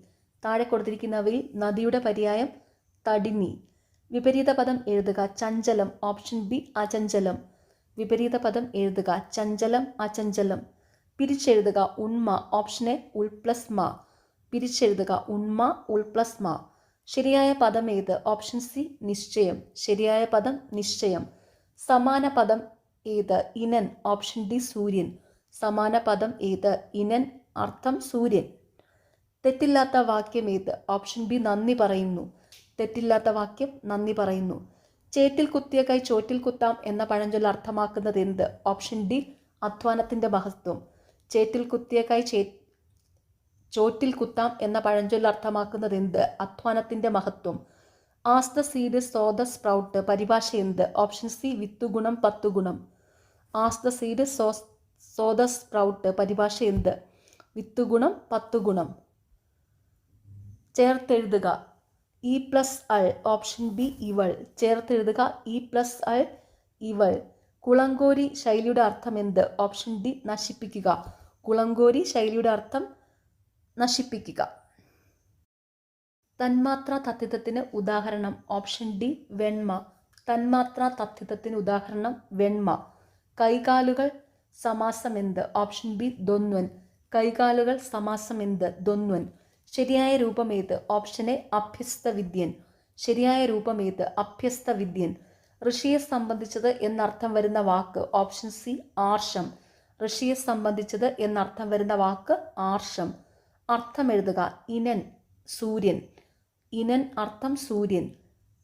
താഴെ കൊടുത്തിരിക്കുന്നവയിൽ നദിയുടെ പര്യായം തടിനി. വിപരീത പദം എഴുതുക. ചഞ്ചലം. ഓപ്ഷൻ ബി അചഞ്ചലം. വിപരീത പദം എഴുതുക. ചഞ്ചലം, അചഞ്ചലം. പിരിച്ചെഴുതുക. ഉണ്മ. ഓപ്ഷൻ എ ഉൾ പ്ലസ് മ. പിരിച്ചെഴുതുക. ഉണ്മ, ഉൾ പ്ലസ് മ. ശരിയായ പദം ഏത്? ഓപ്ഷൻ സി നിശ്ചയം. ശരിയായ പദം നിശ്ചയം. സമാന പദം ഏത്? ഇനൻ. ഓപ്ഷൻ ഡി സൂര്യൻ. സമാന പദം ഏത്? ഇനൻ. അർത്ഥം സൂര്യൻ. തെറ്റില്ലാത്ത വാക്യം ഏത്? ഓപ്ഷൻ ബി നന്ദി പറയുന്നു. തെറ്റില്ലാത്ത വാക്യം നന്ദി പറയുന്നു. ചേറ്റിൽ കുത്തിയ കൈ ചോറ്റിൽ കുത്താം എന്ന പഴഞ്ചൊല്ല് അർത്ഥമാക്കുന്നത് എന്ത്? ഓപ്ഷൻ ഡി അധ്വാനത്തിൻ്റെ മഹത്വം. ചേറ്റിൽ കുത്തിയ കൈ ചോറ്റിൽ കുത്താം എന്ന പഴഞ്ചൊല്ല് അർത്ഥമാക്കുന്നത് എന്ത്? അധ്വാനത്തിൻ്റെ മഹത്വം. As the seed so the sprout പരിഭാഷ എന്ത്? ഓപ്ഷൻ സി വിത്തുഗുണം 10 ഗുണം. As the seed so the sprout പരിഭാഷ എന്ത്? വിത്തുഗുണം 10 ഗുണം. ചേർത്തെഴുതുക. ഇ പ്ലസ് അൾ. ഓപ്ഷൻ ബി ഇവൾ. ചേർത്തെഴുതുക. ഇ പ്ലസ് അൾ ഇവൾ. കുളങ്കോരി ശൈലിയുടെ അർത്ഥം എന്ത്? ഓപ്ഷൻ ഡി നശിപ്പിക്കുക. കുളങ്കോരി ശൈലിയുടെ അർത്ഥം നശിപ്പിക്കുക. തന്മാത്രാ തദ്ധിതത്തിന് ഉദാഹരണം? ഓപ്ഷൻ ഡി വെണ്മ. തന്മാത്രാ തദ്ധിതത്തിന് ഉദാഹരണം വെണ്മ. കൈകാലുകൾ സമാസം എന്ത്? ഓപ്ഷൻ ബി ദ്വന്ദ്വൻ. കൈകാലുകൾ സമാസം എന്ത്? ദ്വന്ദ്വൻ. ശരിയായ രൂപം ഏത്? ഓപ്ഷൻ എ അഭ്യസ്ത വിദ്യൻ. ശരിയായ രൂപം ഏത്? അഭ്യസ്ത വിദ്യൻ. ഋഷിയെ സംബന്ധിച്ചത് എന്നർത്ഥം വരുന്ന വാക്ക്? Option C ആർഷം. ഋഷിയെ സംബന്ധിച്ചത് എന്നർത്ഥം വരുന്ന വാക്ക് ആർഷം. അർത്ഥം എഴുതുക. ഇനൻ സൂര്യൻ. ഇനൻ അർത്ഥം സൂര്യൻ.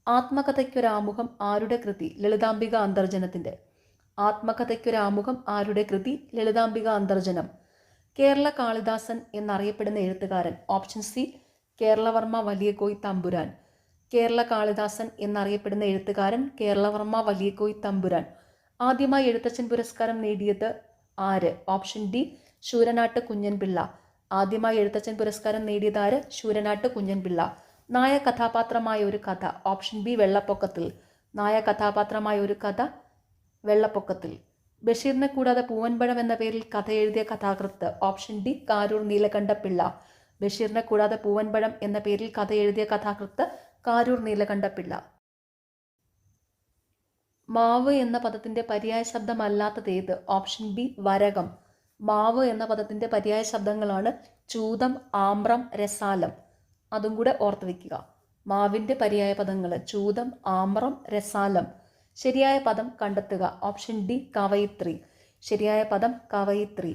ആത്മകഥയ്ക്കൊരാമുഖം ആരുടെ കൃതി? ലളിതാംബിക അന്തർജനത്തിൻ്റെ. ആത്മകഥയ്ക്കൊരാമുഖം ആരുടെ കൃതി? ലളിതാംബിക അന്തർജനം. കേരള കാളിദാസൻ എന്നറിയപ്പെടുന്ന എഴുത്തുകാരൻ? ഓപ്ഷൻ സി കേരളവർമ്മ വലിയ കോയി തമ്പുരാൻ. കേരള കാളിദാസൻ എന്നറിയപ്പെടുന്ന എഴുത്തുകാരൻ കേരളവർമ്മ വലിയകോയി തമ്പുരാൻ. ആദ്യമായി എഴുത്തച്ഛൻ പുരസ്കാരം നേടിയത് ആര്? ഓപ്ഷൻ ഡി ശൂരനാട്ട് കുഞ്ഞൻപിള്ള. ആദ്യമായി എഴുത്തച്ഛൻ പുരസ്കാരം നേടിയത് ആര്? ശൂരനാട്ട് കുഞ്ഞൻപിള്ള. നായ കഥാപാത്രമായ ഒരു കഥ. ഓപ്ഷൻ ബി വെള്ളപ്പൊക്കത്തിൽ. നായ കഥാപാത്രമായ ഒരു കഥ വെള്ളപ്പൊക്കത്തിൽ. ബഷീറിനെ കൂടാതെ പൂവൻപഴം എന്ന പേരിൽ കഥ എഴുതിയ കഥാകൃത്ത്. Option D Karoor Neelakanta Pillai. ബഷീറിനെ കൂടാതെ പൂവൻപഴം എന്ന പേരിൽ കഥ എഴുതിയ കഥാകൃത്ത് കാരൂർ നീലകണ്ഠപിള്ള. മാവ് എന്ന പദത്തിന്റെ പര്യായ ശബ്ദമല്ലാത്തതേത്? Option B വരകം. മാവ് എന്ന പദത്തിന്റെ പര്യായ ശബ്ദങ്ങളാണ് ചൂതം, ആമ്രം, രസാലം. അതും കൂടെ ഓർത്തു വയ്ക്കുക. മാവിന്റെ പര്യായ പദങ്ങൾ ചൂതം, ആമ്രം, രസാലം. ശരിയായ പദം കണ്ടെത്തുക. ഓപ്ഷൻ ഡി കവയിത്രി. ശരിയായ പദം കവയിത്രി.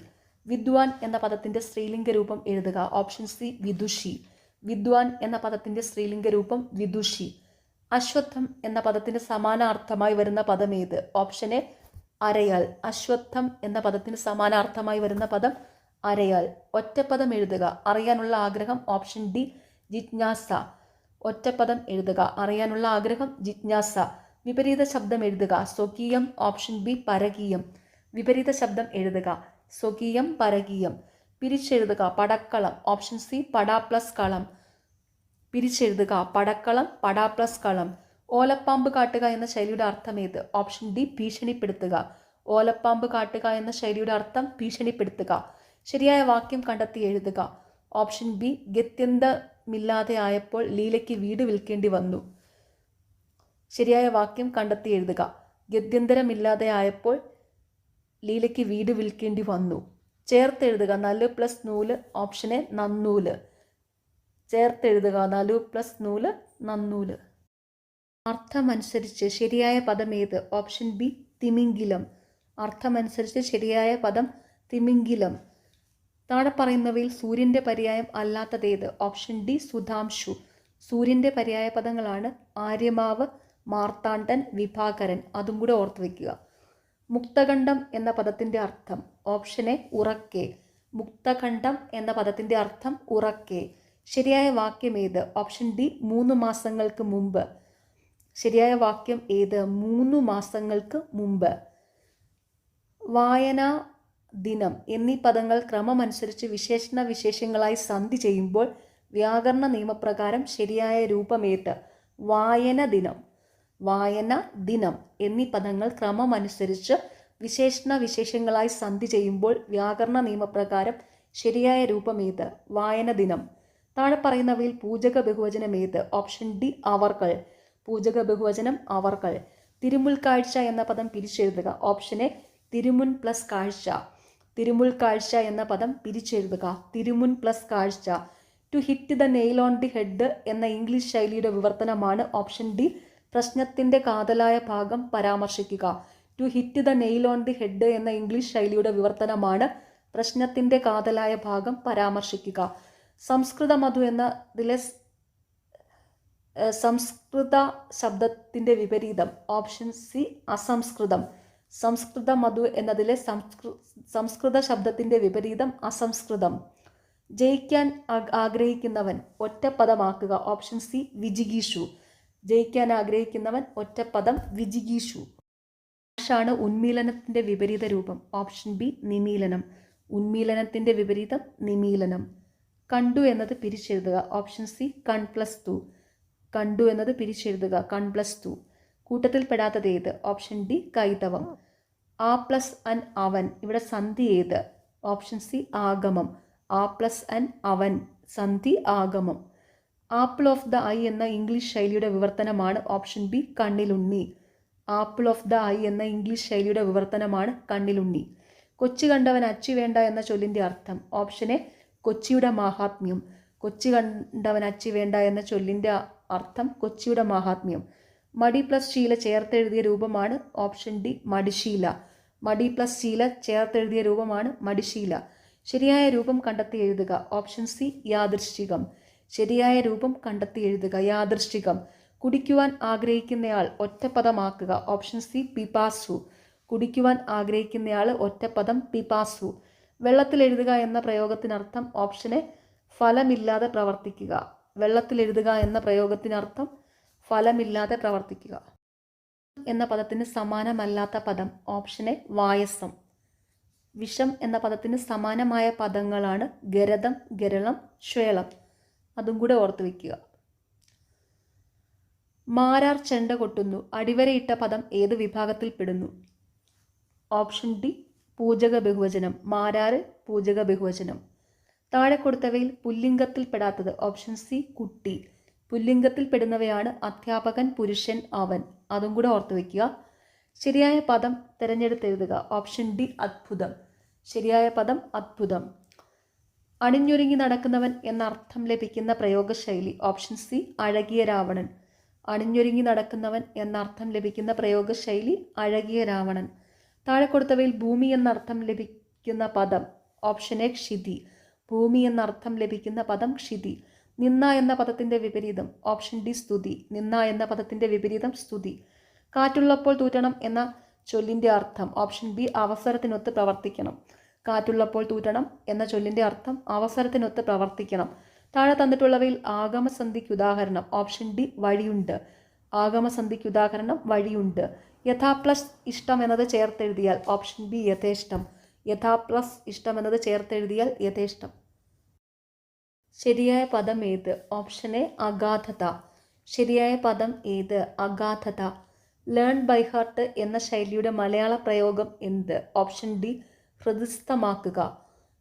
വിദ്വാൻ എന്ന പദത്തിന്റെ സ്ത്രീലിംഗ രൂപം എഴുതുക. ഓപ്ഷൻ സി വിദുഷി. വിദ്വാൻ എന്ന പദത്തിന്റെ സ്ത്രീലിംഗ രൂപം വിദുഷി. അശ്വത്ഥം എന്ന പദത്തിന് സമാനാർത്ഥമായി വരുന്ന പദം ഏത്? Option A അരയാൽ. അശ്വത്ഥം എന്ന പദത്തിന് സമാനാർത്ഥമായി വരുന്ന പദം അരയാൽ. ഒറ്റപ്പദം എഴുതുക. അറിയാനുള്ള ആഗ്രഹം. ഓപ്ഷൻ ഡി ജിജ്ഞാസ. ഒറ്റപ്പദം എഴുതുക. അറിയാനുള്ള ആഗ്രഹം ജിജ്ഞാസ. വിപരീത ശബ്ദം എഴുതുക. സ്വകീയം. ഓപ്ഷൻ ബി പരകീയം. വിപരീത ശബ്ദം എഴുതുക. സ്വകീയം, പരകീയം. പിരിച്ചെഴുതുക. പടക്കളം. ഓപ്ഷൻ സി പട പ്ലസ് കളം. പിരിച്ചെഴുതുക. പടക്കളം, പട പ്ലസ് കളം. ഓലപ്പാമ്പ് കാട്ടുക എന്ന ശൈലിയുടെ അർത്ഥം ഏത്? Option D ഭീഷണിപ്പെടുത്തുക. ഓലപ്പാമ്പ് കാട്ടുക എന്ന ശൈലിയുടെ അർത്ഥം ഭീഷണിപ്പെടുത്തുക. ശരിയായ വാക്യം കണ്ടെത്തി എഴുതുക. ഓപ്ഷൻ ബി ഗത്യന്തമില്ലാതെ ആയപ്പോൾ ലീലയ്ക്ക് വീട് വിൽക്കേണ്ടി വന്നു. ശരിയായ വാക്യം കണ്ടെത്തി എഴുതുക. ഗത്യന്തരമില്ലാതെ ആയപ്പോൾ ലീലയ്ക്ക് വീട് വിൽക്കേണ്ടി വന്നു. ചേർത്തെഴുതുക. നല് പ്ലസ് നൂല്. ഓപ്ഷൻ എ നന്നൂല്. ചേർത്തെഴുതുക. നലു പ്ലസ് നൂല്, നന്നൂല്. അർത്ഥമനുസരിച്ച് ശരിയായ പദം ഏത്? Option B തിമിംഗിലം. അർത്ഥമനുസരിച്ച് ശരിയായ പദം തിമിംഗിലം. താഴെ പറയുന്നവയിൽ സൂര്യന്റെ പര്യായം അല്ലാത്തതേത്? ഓപ്ഷൻ ഡി സുധാംശു. സൂര്യന്റെ പര്യായ പദങ്ങളാണ് ആര്യമാവ്, മാർത്താണ്ഡൻ, വിഭാകരൻ. അതും കൂടെ ഓർത്തു വയ്ക്കുക. മുക്തകണ്ഠം എന്ന പദത്തിന്റെ അർത്ഥം. ഓപ്ഷൻ എ ഉറക്കെ. മുക്തകണ്ഠം എന്ന പദത്തിന്റെ അർത്ഥം ഉറക്കെ. ശരിയായ വാക്യം ഏത്? ഓപ്ഷൻ ഡി 3 മാസങ്ങൾക്ക് മുമ്പ്. ശരിയായ വാക്യം ഏത്? 3 മാസങ്ങൾക്ക് മുമ്പ്. വായനാ ദിനം എന്നീ പദങ്ങൾ ക്രമമനുസരിച്ച് വിശേഷണ വിശേഷങ്ങളായി സന്ധി ചെയ്യുമ്പോൾ വ്യാകരണ നിയമപ്രകാരം ശരിയായ രൂപമേത്? വായന ദിനം. വായന ദിനം എന്നീ പദങ്ങൾ ക്രമമനുസരിച്ച് വിശേഷണ വിശേഷങ്ങളായി സന്ധി ചെയ്യുമ്പോൾ വ്യാകരണ നിയമപ്രകാരം ശരിയായ രൂപമേത്? വായന ദിനം. താഴെ പറയുന്നവയിൽ പൂജക ബഹുവചനം ഏത്? ഓപ്ഷൻ ഡി അവർകൾ. പൂജക ബഹുവചനം അവർകൾ. തിരുമുൽ കാഴ്ച എന്ന പദം പിരിച്ചെഴുതുക. ഓപ്ഷൻ എ തിരുമുൻ പ്ലസ് കാഴ്ച. തിരുമുൽ കാഴ്ച എന്ന പദം പിരിച്ചെഴുതുക. തിരുമുൻ പ്ലസ് കാഴ്ച. To hit the nail on the head എന്ന ഇംഗ്ലീഷ് ശൈലിയുടെ വിവർത്തനമാണ് ഓപ്ഷൻ ഡി പ്രശ്നത്തിന്റെ കാതലായ ഭാഗം പരാമർശിക്കുക. To hit the nail on the head എന്ന ഇംഗ്ലീഷ് ശൈലിയുടെ വിവർത്തനമാണ് പ്രശ്നത്തിന്റെ കാതലായ ഭാഗം പരാമർശിക്കുക. സംസ്കൃത മധു എന്നതിലെ സംസ്കൃത ശബ്ദത്തിന്റെ വിപരീതം. ഓപ്ഷൻ സി അസംസ്കൃതം. സംസ്കൃത മധു എന്നതിലെ സംസ്കൃത ശബ്ദത്തിന്റെ വിപരീതം അസംസ്കൃതം. ജയിക്കാൻ ആഗ്രഹിക്കുന്നവൻ ഒറ്റപ്പദമാക്കുക. Option C വിജിഗീഷു. ജയിക്കാൻ ആഗ്രഹിക്കുന്നവൻ ഒറ്റപ്പദം വിജിഗീഷു. ഡാഷാണ് ഉന്മീലനത്തിന്റെ വിപരീത രൂപം. Option B നിമീലനം. ഉന്മീലനത്തിന്റെ വിപരീതം നിമീലനം. കണ്ടു എന്നത് പിരിച്ചെഴുതുക. ഓപ്ഷൻ സി കൺ പ്ലസ് തു. കണ്ടു എന്നത് പിരിച്ചെഴുതുക. കൺ പ്ലസ് തു. കൂട്ടത്തിൽ പെടാത്തത് ഏത്? ഓപ്ഷൻ ഡി കൈതവം. ആ പ്ലസ് അൻ അവൻ. ഇവിടെ സന്ധി ഏത്? ഓപ്ഷൻ സി ആഗമം. ആ പ്ലസ് അൻ അവൻ. സന്ധി ആഗമം. ആപ്പിൾ ഓഫ് ദ ഐ എന്ന ഇംഗ്ലീഷ് ശൈലിയുടെ വിവർത്തനമാണ് ഓപ്ഷൻ ബി കണ്ണിലുണ്ണി. ആപ്പിൾ ഓഫ് ദ ഐ എന്ന ഇംഗ്ലീഷ് ശൈലിയുടെ വിവർത്തനമാണ് കണ്ണിലുണ്ണി. കൊച്ചി കണ്ടവൻ അച്ചി വേണ്ട എന്ന ചൊല്ലിന്റെ അർത്ഥം. ഓപ്ഷൻ എ കൊച്ചിയുടെ മാഹാത്മ്യം. കൊച്ചി കണ്ടവൻ അച്ചി വേണ്ട എന്ന ചൊല്ലിന്റെ അർത്ഥം കൊച്ചിയുടെ മാഹാത്മ്യം. മടി പ്ലസ് ശീല ചേർത്തെഴുതിയ രൂപമാണ് ഓപ്ഷൻ ഡി മടിശീല. മടി പ്ലസ് ശീല ചേർത്തെഴുതിയ രൂപമാണ് മടിശീല. ശരിയായ രൂപം കണ്ടെത്തി എഴുതുക. ഓപ്ഷൻ സി യാദൃശ്ചികം. ശരിയായ രൂപം കണ്ടെത്തി എഴുതുക. യാദൃശ്ചികം. കുടിക്കുവാൻ ആഗ്രഹിക്കുന്നയാൾ ഒറ്റപ്പദമാക്കുക. Option C പിപാസു. കുടിക്കുവാൻ ആഗ്രഹിക്കുന്നയാൾ ഒറ്റപ്പദം പിപാസു. വെള്ളത്തിൽ എഴുതുക എന്ന പ്രയോഗത്തിനർത്ഥം ഓപ്ഷൻ എ ഫലമില്ലാതെ പ്രവർത്തിക്കുക. വെള്ളത്തിൽ എഴുതുക എന്ന പ്രയോഗത്തിനർത്ഥം ഫലമില്ലാതെ പ്രവർത്തിക്കുക. എന്ന പദത്തിന് സമാനമല്ലാത്ത പദം ഓപ്ഷൻ എ വായസം. വിഷം എന്ന പദത്തിന് സമാനമായ പദങ്ങളാണ് ഗരതം, ഗരളം, ശ്വേളം. അതും കൂടെ ഓർത്തു വയ്ക്കുക. മാരാർ ചെണ്ട കൊട്ടുന്നു അടിവരയിട്ട പദം ഏത് വിഭാഗത്തിൽ പെടുന്നു? ഓപ്ഷൻ ഡി പൂജക ബഹുവചനം. മാരാറ് പൂജക ബഹുവചനം. താഴെ കൊടുത്തവയിൽ പുല്ലിംഗത്തിൽ പെടാത്തത്? ഓപ്ഷൻ സി കുട്ടി. പുല്ലിംഗത്തിൽ പെടുന്നവയാണ് അധ്യാപകൻ, പുരുഷൻ, അവൻ. അതും കൂടെ ഓർത്തു വയ്ക്കുക. ശരിയായ പദം തിരഞ്ഞെടുത്തെഴുതുക. ഓപ്ഷൻ ഡി അത്ഭുതം. ശരിയായ പദം അത്ഭുതം. അണിഞ്ഞൊരുങ്ങി നടക്കുന്നവൻ എന്നർത്ഥം ലഭിക്കുന്ന പ്രയോഗശൈലി? ഓപ്ഷൻ സി അഴകിയ രാവണൻ. അണിഞ്ഞൊരുങ്ങി നടക്കുന്നവൻ എന്നർത്ഥം ലഭിക്കുന്ന പ്രയോഗശൈലി അഴകിയ രാവണൻ. താഴെ കൊടുത്തവയിൽ ഭൂമി എന്നർത്ഥം ലഭിക്കുന്ന പദം? ഓപ്ഷൻ എ ക്ഷിതി. ഭൂമി എന്നർത്ഥം ലഭിക്കുന്ന പദം ക്ഷിതി. നിന്ന എന്ന പദത്തിന്റെ വിപരീതം? ഓപ്ഷൻ ഡി സ്തുതി. നിന്ന എന്ന പദത്തിന്റെ വിപരീതം സ്തുതി. കാറ്റുള്ളപ്പോൾ തൂറ്റണം എന്ന ചൊല്ലിന്റെ അർത്ഥം? ഓപ്ഷൻ ബി അവസരത്തിനൊത്ത് പ്രവർത്തിക്കണം. കാറ്റുള്ളപ്പോൾ തൂറ്റണം എന്ന ചൊല്ലിന്റെ അർത്ഥം അവസരത്തിനൊത്ത് പ്രവർത്തിക്കണം. താഴെ തന്നിട്ടുള്ളവയിൽ ആഗമസന്ധിക്ക് ഉദാഹരണം? ഓപ്ഷൻ ഡി വഴിയുണ്ട്. ആഗമസന്ധിക്ക് ഉദാഹരണം വഴിയുണ്ട്. യഥാ പ്ലസ് ഇഷ്ടം എന്നത് ചേർത്തെഴുതിയാൽ? ഓപ്ഷൻ ബി യഥേഷ്ടം. യഥാ പ്ലസ് ഇഷ്ടം എന്നത് ചേർത്തെഴുതിയാൽ യഥേഷ്ടം. ശരിയായ പദം ഏത്? ഓപ്ഷൻ എ അഗാധത. ശരിയായ പദം ഏത്? അഗാധത. ലേൺ ബൈ ഹാർട്ട് എന്ന ശൈലിയുടെ മലയാള പ്രയോഗം എന്ത്? ഓപ്ഷൻ ഡി ഹൃദിസ്ഥമാക്കുക.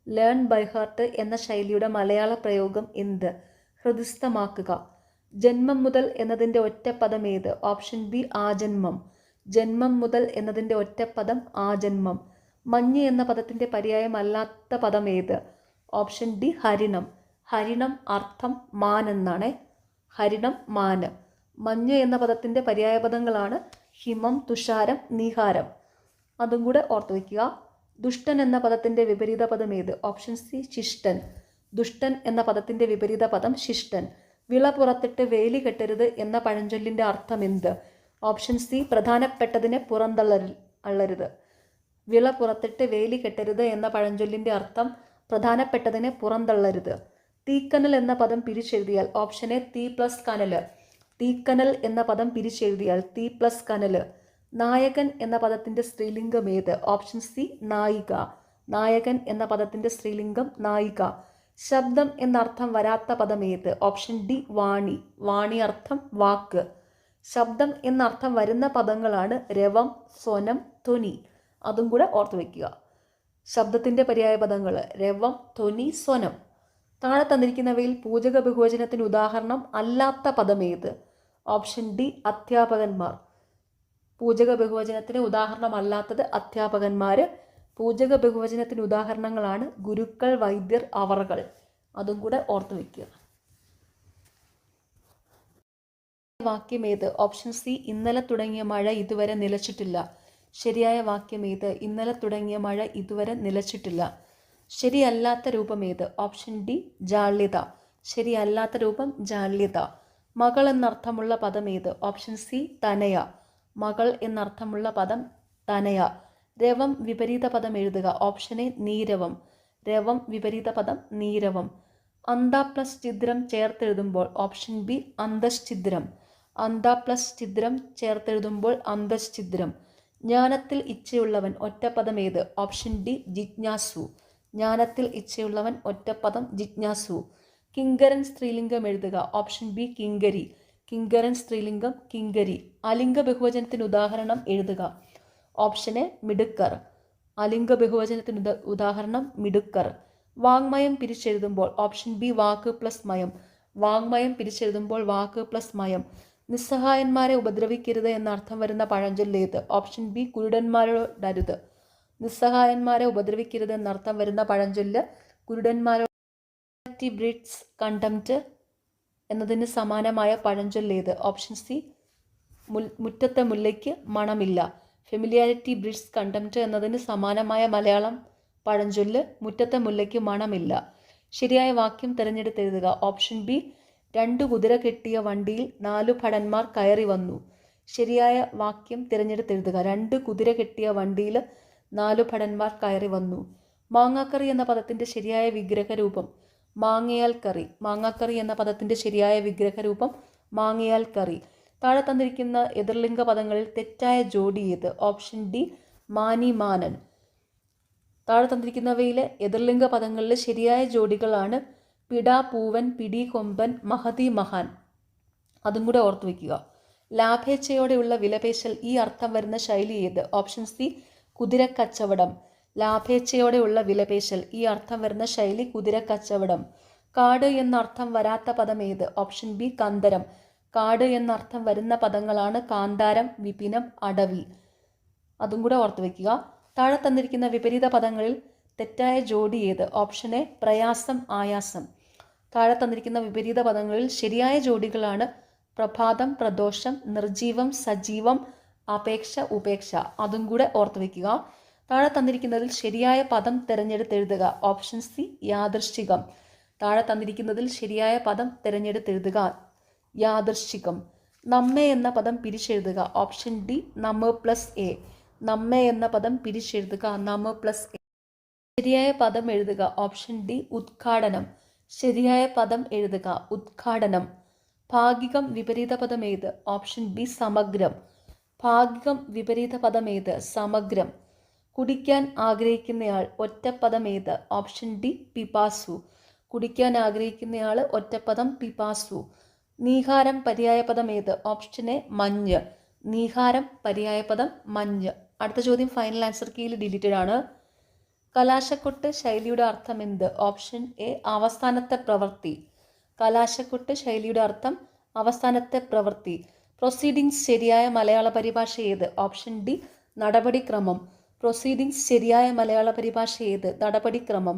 ലേൺ ബൈ ഹാർട്ട് എന്ന ശൈലിയുടെ മലയാള പ്രയോഗം എന്ത്? ഹൃദിസ്ഥമാക്കുക. ജന്മം മുതൽ എന്നതിൻ്റെ ഒറ്റപ്പദം ഏത്? ഓപ്ഷൻ ബി ആജന്മം. ജന്മം മുതൽ എന്നതിൻ്റെ ഒറ്റപ്പദം ആജന്മം. മഞ്ഞ് എന്ന പദത്തിൻ്റെ പര്യായമല്ലാത്ത പദം ഏത്? Option D ഹരിണം. ഹരിണം അർത്ഥം മാൻ എന്നാണ്. ഹരിണം മാന്. മഞ്ഞ് എന്ന പദത്തിൻ്റെ പര്യായപദങ്ങളാണ് ഹിമം, തുഷാരം, നീഹാരം. അതും കൂടെ ഓർത്തു വയ്ക്കുക. ദുഷ്ടൻ എന്ന പദത്തിൻ്റെ വിപരീത പദം ഏത്? ഓപ്ഷൻ സി ശിഷ്ടൻ. ദുഷ്ടൻ എന്ന പദത്തിൻ്റെ വിപരീത പദം ശിഷ്ടൻ. വിള പുറത്തിട്ട് വേലി കെട്ടരുത് എന്ന പഴഞ്ചൊല്ലിൻ്റെ അർത്ഥം എന്ത്? ഓപ്ഷൻ സി പ്രധാനപ്പെട്ടതിനെ പുറന്തള്ളരുത്. വിള പുറത്തിട്ട് വേലി കെട്ടരുത് എന്ന പഴഞ്ചൊല്ലിൻ്റെ അർത്ഥം പ്രധാനപ്പെട്ടതിനെ പുറന്തള്ളരുത്. തീക്കനൽ എന്ന പദം പിരിച്ചെഴുതിയാൽ? ഓപ്ഷൻ എ തീ പ്ലസ് കനല്. തീക്കനൽ എന്ന പദം പിരിച്ചെഴുതിയാൽ തീ പ്ലസ് കനല്. നായകൻ എന്ന പദത്തിൻ്റെ സ്ത്രീലിംഗം ഏത്? ഓപ്ഷൻ സി നായിക. നായകൻ എന്ന പദത്തിൻ്റെ സ്ത്രീലിംഗം നായിക. ശബ്ദം എന്നർത്ഥം വരാത്ത പദം ഏത്? ഓപ്ഷൻ ഡി വാണി. വാണി അർത്ഥം വാക്ക്. ശബ്ദം എന്നർത്ഥം വരുന്ന പദങ്ങളാണ് രവം, സ്വനം, ധ്വനി. അതും കൂടെ ഓർത്തു വയ്ക്കുക. ശബ്ദത്തിൻ്റെ പര്യായ പദങ്ങൾ രവം, ധ്വനി, സ്വനം. താഴെ തന്നിരിക്കുന്നവയിൽ പൂജക ബഹുവചനത്തിന് ഉദാഹരണം അല്ലാത്ത പദം ഏത്? Option D അധ്യാപകന്മാർ. പൂജക ബഹുവചനത്തിന് ഉദാഹരണമല്ലാത്തത് അധ്യാപകന്മാർ. പൂജക ബഹുവചനത്തിന് ഉദാഹരണങ്ങളാണ് ഗുരുക്കൾ, വൈദ്യർ, അവറുകൾ. അതും കൂടെ ഓർത്തു വയ്ക്കുക. വാക്യം ഏത്? ഓപ്ഷൻ സി ഇന്നലെ തുടങ്ങിയ മഴ ഇതുവരെ നിലച്ചിട്ടില്ല. ശരിയായ വാക്യം ഏത്? ഇന്നലെ തുടങ്ങിയ മഴ ഇതുവരെ നിലച്ചിട്ടില്ല. ശരിയല്ലാത്ത രൂപം ഏത്? Option D ജാള്യത. ശരിയല്ലാത്ത രൂപം ജാള്യത. മകൾ എന്നർത്ഥമുള്ള പദം ഏത്? ഓപ്ഷൻ സി തനയ. മകൾ എന്നർത്ഥമുള്ള പദം തനയ. രവം വിപരീത പദം എഴുതുക. Option A നീരവം. രവം വിപരീത പദം നീരവം. അന്ത പ്ലസ് ചിദ്രം ചേർത്തെഴുതുമ്പോൾ? ഓപ്ഷൻ ബി അന്തശ്ചിദ്രം. അന്ത പ്ലസ് ചിദ്രം ചേർത്തെഴുതുമ്പോൾ അന്തശ്ചിദ്രം. ജ്ഞാനത്തിൽ ഇച്ഛയുള്ളവൻ ഒറ്റപ്പദം ഏത്? ഓപ്ഷൻ ഡി ജിജ്ഞാസു. ജ്ഞാനത്തിൽ ഇച്ഛയുള്ളവൻ ഒറ്റപ്പദം ജിജ്ഞാസു. കിങ്കരൻ സ്ത്രീലിംഗം എഴുതുക. Option B കിങ്കരി. കിങ്കരൻ സ്ത്രീലിംഗം കിങ്കരി. അലിംഗ ബഹുവചനത്തിന് ഉദാഹരണം എഴുതുക. Option A മിടുക്കർ. അലിംഗ ബഹുവചനത്തിന് ഉദാഹരണം മിടുക്കർ. വാങ്മയം പിരിച്ചെഴുതുമ്പോൾ? ഓപ്ഷൻ ബി വാക്ക് പ്ലസ് മയം. വാങ്മയം പിരിച്ചെഴുതുമ്പോൾ വാക്ക് പ്ലസ് മയം. നിസ്സഹായന്മാരെ ഉപദ്രവിക്കരുത് എന്നർത്ഥം വരുന്ന പഴഞ്ചൊല്ലേത്? Option B കുരുടന്മാരോടരുത്. നിസ്സഹായന്മാരെ ഉപദ്രവിക്കരുത് എന്നർത്ഥം വരുന്ന പഴഞ്ചൊല്ല് കുരുടന്മാരോട്. ബ്രീഡ്സ് കണ്ടംപ്റ്റ് എന്നതിന് സമാനമായ പഴഞ്ചൊല്ലേത്? ഓപ്ഷൻ സി മുറ്റത്തെ മുല്ലയ്ക്ക് മണമില്ല. ഫെമിലിയാരിറ്റി ബ്രീഡ്സ് കണ്ടംപ്റ്റ് എന്നതിന് സമാനമായ മലയാളം പഴഞ്ചൊല്ല് മുറ്റത്തെ മുല്ലയ്ക്ക് മണമില്ല. ശരിയായ വാക്യം തിരഞ്ഞെടുത്തെഴുതുക. ഓപ്ഷൻ ബി 2 കുതിര കെട്ടിയ വണ്ടിയിൽ 4 ഭടന്മാർ കയറി വന്നു. ശരിയായ വാക്യം തിരഞ്ഞെടുത്തെഴുതുക. 2 കുതിര കെട്ടിയ വണ്ടിയിൽ 4 ഭടന്മാർ കയറി വന്നു. മാങ്ങാക്കറി എന്ന പദത്തിൻ്റെ ശരിയായ വിഗ്രഹരൂപം? മാങ്ങയാൽ കറി. മാങ്ങാക്കറി എന്ന പദത്തിൻ്റെ ശരിയായ വിഗ്രഹരൂപം മാങ്ങയാൽ കറി. താഴെ തന്നിരിക്കുന്ന എതിർലിംഗ പദങ്ങളിൽ തെറ്റായ ജോഡി ഏത്? ഓപ്ഷൻ ഡി മാനി മാനൻ. താഴെ തന്നിരിക്കുന്നവയിലെ എതിർലിംഗ പദങ്ങളിലെ ശരിയായ ജോഡികളാണ് പിട പൂവൻ, പിടി കൊമ്പൻ, മഹതി മഹാൻ. അതും കൂടെ ഓർത്തു വയ്ക്കുക. ലാഭേച്ഛയോടെയുള്ള വിലപേശൽ ഈ അർത്ഥം വരുന്ന ശൈലി ഏത്? Option C കുതിരക്കച്ചവടം. ലാഭേച്ഛയോടെയുള്ള വിലപേശൽ ഈ അർത്ഥം വരുന്ന ശൈലി കുതിരക്കച്ചവടം. കാട് എന്ന അർത്ഥം വരാത്ത പദം ഏത്? ഓപ്ഷൻ ബി കന്ദരം. കാട് എന്ന അർത്ഥം വരുന്ന പദങ്ങളാണ് കാന്താരം, വിപിനം, അടവി. അതും കൂടെ ഓർത്തു വയ്ക്കുക. താഴെ തന്നിരിക്കുന്ന വിപരീത പദങ്ങളിൽ തെറ്റായ ജോഡി ഏത്? ഓപ്ഷൻ എ പ്രയാസം, ആയാസം. താഴെ തന്നിരിക്കുന്ന വിപരീത പദങ്ങളിൽ ശരിയായ ജോഡികളാണ് പ്രഭാതം, പ്രദോഷം, നിർജീവം, സജീവം, അപേക്ഷ, ഉപേക്ഷ. അതും കൂടെ ഓർത്തു വയ്ക്കുക. താഴെ തന്നിരിക്കുന്നതിൽ ശരിയായ പദം തിരഞ്ഞെടുത്തെഴുതുക. Option C യാദൃശ്ചികം. താഴെ തന്നിരിക്കുന്നതിൽ ശരിയായ പദം തിരഞ്ഞെടുത്തെഴുതുക. യാദൃശ്ചികം. നമ്മെ എന്ന പദം പിരിച്ചെഴുതുക. ഓപ്ഷൻ ഡി നമ്മ പ്ലസ് എ. നമ്മെ എന്ന പദം പിരിച്ചെഴുതുക. നമ്മ പ്ലസ് എ. ശരിയായ പദം എഴുതുക. ഓപ്ഷൻ ഡി ഉദ്ഘാടനം. ശരിയായ പദം എഴുതുക. ഉദ്ഘാടനം. ഭാഗികം വിപരീത പദം ഏത്? Option B സമഗ്രം. ഭാഗികം വിപരീത പദം ഏത്? സമഗ്രം. കുടിക്കാൻ ആഗ്രഹിക്കുന്നയാൾ ഒറ്റപ്പദം ഏത്? ഓപ്ഷൻ ഡി പിപാസു. കുടിക്കാൻ ആഗ്രഹിക്കുന്നയാൾ ഒറ്റപ്പദം പിപാസു. നീഹാരം പര്യായപദം ഏത്? ഓപ്ഷൻ എ മഞ്ഞ്. നീഹാരം പര്യായപദം മഞ്ഞ്. അടുത്ത ചോദ്യം ഫൈനൽ ആൻസർ കീയിൽ ഡിലീറ്റഡ് ആണ്. കലാശക്കൊട്ട് ശൈലിയുടെ അർത്ഥം എന്ത്? ഓപ്ഷൻ എ അവസാനത്തെ പ്രവൃത്തി. കലാശക്കൊട്ട് ശൈലിയുടെ അർത്ഥം അവസാനത്തെ പ്രവൃത്തി. പ്രൊസീഡിങ്സ് ശരിയായ മലയാള പരിഭാഷ ഏത്? ഓപ്ഷൻ ഡി നടപടിക്രമം. പ്രൊസീഡിങ്സ് ശരിയായ മലയാള പരിഭാഷ ഏത്? നടപടിക്രമം.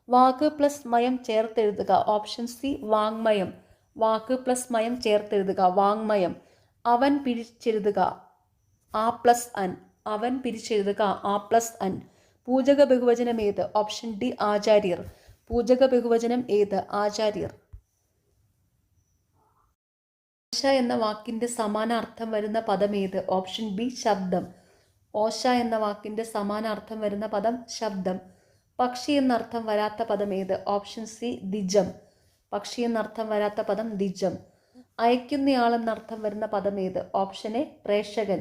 വാക്ക് പ്ലസ് മയം ചേർത്തെഴുതുക. ഓപ്ഷൻ സി വാങ്മയം. വാക്ക് പ്ലസ് മയം ചേർത്തെഴുതുക. വാങ്മയം. അവൻ പിരിച്ചെഴുതുക. ആ പ്ലസ് അൻ. അവൻ പിരിച്ചെഴുതുക. ആ പ്ലസ് അൻ. പൂജക ബഹുവചനം ഏത്? Option D ആചാര്യർ. പൂജക ബഹുവചനം ഏത്? ആചാര്യർ. ഓശ എന്ന വാക്കിന്റെ സമാന അർത്ഥം വരുന്ന പദം ഏത്? ഓപ്ഷൻ ബി ശബ്ദം. ഓശ എന്ന വാക്കിന്റെ സമാന അർത്ഥം വരുന്ന പദം ശബ്ദം. പക്ഷി എന്നർത്ഥം വരാത്ത പദം ഏത്? ഓപ്ഷൻ സി ദ്വിജം. പക്ഷി എന്നർത്ഥം വരാത്ത പദം ദ്വിജം. അയക്കുന്നയാളെന്നർത്ഥം വരുന്ന പദം ഏത്? ഓപ്ഷൻ എ പ്രേക്ഷകൻ.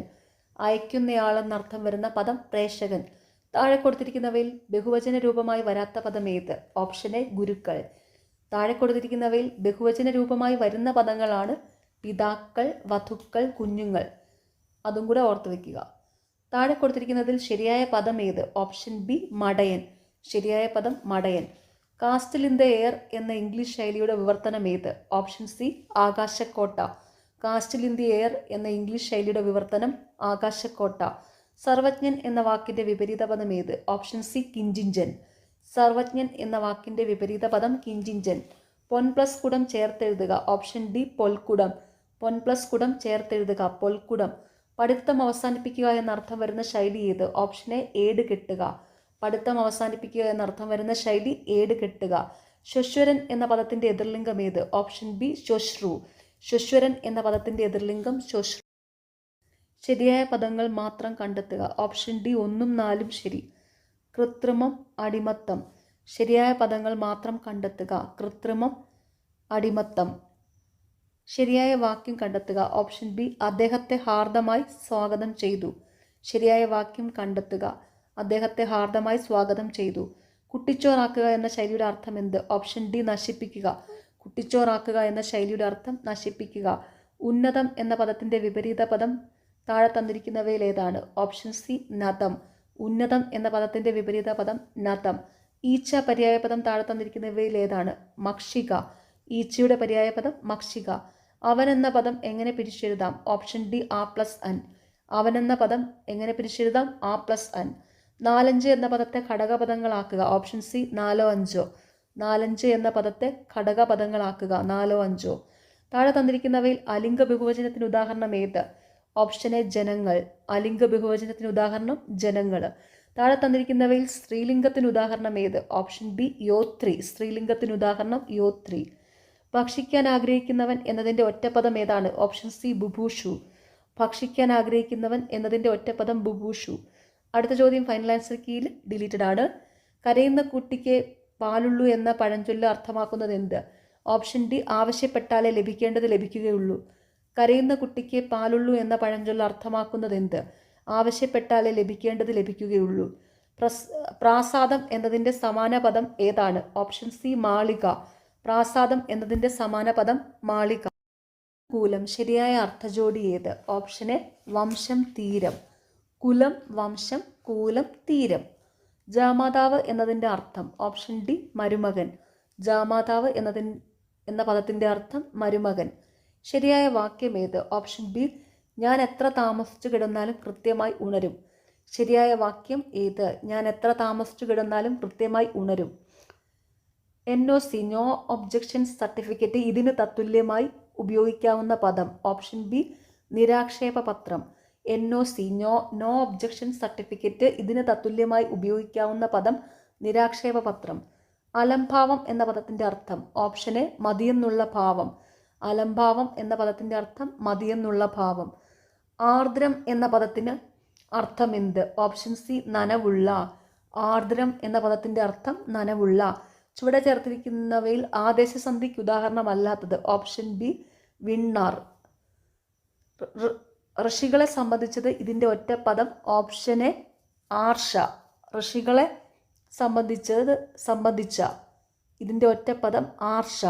അയക്കുന്നയാളെന്നർത്ഥം വരുന്ന പദം പ്രേക്ഷകൻ. താഴെ കൊടുത്തിരിക്കുന്നവയിൽ ബഹുവചന രൂപമായി വരാത്ത പദം ഏത്? ഓപ്ഷൻ എ ഗുരുക്കൾ. താഴെ കൊടുത്തിരിക്കുന്നവയിൽ ബഹുവചന രൂപമായി വരുന്ന പദങ്ങളാണ് പിതാക്കൾ, വധുക്കൾ, കുഞ്ഞുങ്ങൾ. അതും കൂടെ ഓർത്തു വയ്ക്കുക. താഴെ കൊടുത്തിരിക്കുന്നതിൽ ശരിയായ പദം ഏത്? ഓപ്ഷൻ ബി മടയൻ. ശരിയായ പദം മടയൻ. കാസ്റ്റിൽ ഇൻ ദ എയർ എന്ന ഇംഗ്ലീഷ് ശൈലിയുടെ വിവർത്തനം ഏത്? ഓപ്ഷൻ സി ആകാശക്കോട്ട. കാസ്റ്റിൽ ഇൻ ദി എയർ എന്ന ഇംഗ്ലീഷ് ശൈലിയുടെ വിവർത്തനം ആകാശക്കോട്ട. സർവജ്ഞൻ എന്ന വാക്കിന്റെ വിപരീത പദം ഏത്? Option C കിഞ്ചിഞ്ചൻ. സർവജ്ഞൻ എന്ന വാക്കിന്റെ വിപരീത പദം കിഞ്ചിഞ്ചൻ. പൊൻ പ്ലസ് കുടം ചേർത്തെഴുതുക. ഓപ്ഷൻ ഡി പൊൽക്കുടം. പൊൻ പ്ലസ് കുടം ചേർത്തെഴുതുക. പൊൽക്കുടം. പഠിത്തം അവസാനിപ്പിക്കുക എന്നർത്ഥം വരുന്ന ശൈലി ഏത്? ഓപ്ഷൻ എ ഏട് കെട്ടുക. പഠിത്തം അവസാനിപ്പിക്കുക എന്നർത്ഥം വരുന്ന ശൈലി ഏട് കെട്ടുക. ശ്വശ്വരൻ എന്ന പദത്തിന്റെ എതിർലിംഗം ഏത്? Option B ശ്വശ്രു. ശ്വശ്വരൻ എന്ന പദത്തിന്റെ എതിർലിംഗം ശ്വശ്രു. ശരിയായ പദങ്ങൾ മാത്രം കണ്ടെത്തുക. ഓപ്ഷൻ ഡി 1ഉം 4ഉം ശരി. കൃത്രിമം, അടിമത്തം. ശരിയായ പദങ്ങൾ മാത്രം കണ്ടെത്തുക. കൃത്രിമം, അടിമത്തം. ശരിയായ വാക്യം കണ്ടെത്തുക. ഓപ്ഷൻ ബി അദ്ദേഹത്തെ ഹാർദമായി സ്വാഗതം ചെയ്തു. ശരിയായ വാക്യം കണ്ടെത്തുക. അദ്ദേഹത്തെ ഹാർദമായി സ്വാഗതം ചെയ്തു. കുട്ടിച്ചോറാക്കുക എന്ന ശൈലിയുടെ അർത്ഥം എന്ത്? ഓപ്ഷൻ ഡി നശിപ്പിക്കുക. കുട്ടിച്ചോറാക്കുക എന്ന ശൈലിയുടെ അർത്ഥം നശിപ്പിക്കുക. ഉന്നതം എന്ന പദത്തിന്റെ വിപരീത പദം താഴെ തന്നിരിക്കുന്നവയിൽ ഏതാണ്? Option C നതം. ഉന്നതം എന്ന പദത്തിന്റെ വിപരീത പദം നതം. ഈച്ച പര്യായ പദം താഴെ തന്നിരിക്കുന്നവയിൽ ഏതാണ്? മക്ഷിക. ഈച്ചയുടെ പര്യായ പദം മക്ഷിക. അവൻ എന്ന പദം എങ്ങനെ പിരിച്ചെഴുതാം? ഓപ്ഷൻ ഡി ആ പ്ലസ് അൻ. അവൻ എന്ന പദം എങ്ങനെ പിരിച്ചെഴുതാം? ആ പ്ലസ് അൻ. 4-5 എന്ന പദത്തെ ഘടകപദങ്ങളാക്കുക. Option C 4-5. 4-5 എന്ന പദത്തെ ഘടകപദങ്ങളാക്കുക. 4-5. താഴെ തന്നിരിക്കുന്നവയിൽ അലിംഗ ബഹുവചനത്തിന് ഉദാഹരണം ഏത്? ഓപ്ഷൻ എ ജനങ്ങൾ. അലിംഗ ബഹുവചനത്തിന് ഉദാഹരണം ജനങ്ങൾ. താഴെ തന്നിരിക്കുന്നവയിൽ സ്ത്രീലിംഗത്തിന് ഉദാഹരണം ഏത്? Option B യോത്രി. സ്ത്രീലിംഗത്തിന് ഉദാഹരണം യോത്രി. ഭക്ഷിക്കാൻ ആഗ്രഹിക്കുന്നവൻ എന്നതിൻ്റെ ഒറ്റപ്പദം ഏതാണ്? ഓപ്ഷൻ സി ബുഭൂഷു. ഭക്ഷിക്കാൻ ആഗ്രഹിക്കുന്നവൻ എന്നതിൻ്റെ ഒറ്റപ്പദം ബുഭൂഷു. അടുത്ത ചോദ്യം ഫൈനൽ ആൻസർ കീയിൽ ഡിലീറ്റഡ് ആണ്. കരയുന്ന കുട്ടിക്ക് പാലുള്ളൂ എന്ന പഴഞ്ചൊല്ല് അർത്ഥമാക്കുന്നത് എന്ത്? ഓപ്ഷൻ ഡി ആവശ്യപ്പെട്ടാലേ ലഭിക്കേണ്ടത് ലഭിക്കുകയുള്ളൂ. കരയുന്ന കുട്ടിക്ക് പാലുള്ളൂ എന്ന പഴഞ്ചൊല്ല് അർത്ഥമാക്കുന്നത് എന്ത്? ആവശ്യപ്പെട്ടാലേ ലഭിക്കേണ്ടത് ലഭിക്കുകയുള്ളൂ. പ്രാസാദം എന്നതിൻ്റെ സമാന പദം ഏതാണ്? ഓപ്ഷൻ സി മാളിക. പ്രാസാദം എന്നതിൻ്റെ സമാന പദം മാളിക. കൂലം ശരിയായ അർത്ഥജോഡി ഏത്? ഓപ്ഷൻ എ വംശം തീരം. കുലം വംശം, കൂലം തീരം. ജാമാതാവ് എന്നതിൻ്റെ അർത്ഥം? ഓപ്ഷൻ ഡി മരുമകൻ. ജാമാതാവ് എന്ന പദത്തിൻ്റെ അർത്ഥം മരുമകൻ. ശരിയായ വാക്യം ഏത്? ഓപ്ഷൻ ബി ഞാൻ എത്ര താമസിച്ചു കിടന്നാലും കൃത്യമായി ഉണരും. ശരിയായ വാക്യം ഏത്? ഞാൻ എത്ര താമസിച്ചു കിടന്നാലും കൃത്യമായി ഉണരും. NOC നോ ഒബ്ജക്ഷൻ സർട്ടിഫിക്കറ്റ് ഇതിന് തത്തുല്യമായി ഉപയോഗിക്കാവുന്ന പദം? ഓപ്ഷൻ ബി നിരാക്ഷേപ പത്രം. NOC നോ ഒബ്ജക്ഷൻ സർട്ടിഫിക്കറ്റ് ഇതിന് തത്തുല്യമായി ഉപയോഗിക്കാവുന്ന പദം നിരാക്ഷേപ പത്രം. അലംഭാവം എന്ന പദത്തിൻ്റെ അർത്ഥം? ഓപ്ഷൻ എ മതിയെന്നുള്ള ഭാവം. അലംഭാവം എന്ന പദത്തിൻ്റെ അർത്ഥം മതിയെന്നുള്ള ഭാവം. ആർദ്രം എന്ന പദത്തിന് അർത്ഥം എന്ത്? Option C നനവുള്ള. ആർദ്രം എന്ന പദത്തിൻ്റെ അർത്ഥം നനവുള്ള. ചുവടെ ചേർത്തിരിക്കുന്നവയിൽ ആദേശസന്ധിക്ക് ഉദാഹരണമല്ലാത്തത്? Option B വിണ്ണാർ. ഋഷികളെ സംബന്ധിച്ചത് ഇതിൻ്റെ ഒറ്റ പദം? ഓപ്ഷൻ എ ആർഷ. ഋഷികളെ സംബന്ധിച്ച ഇതിൻ്റെ ഒറ്റ പദം ആർഷ.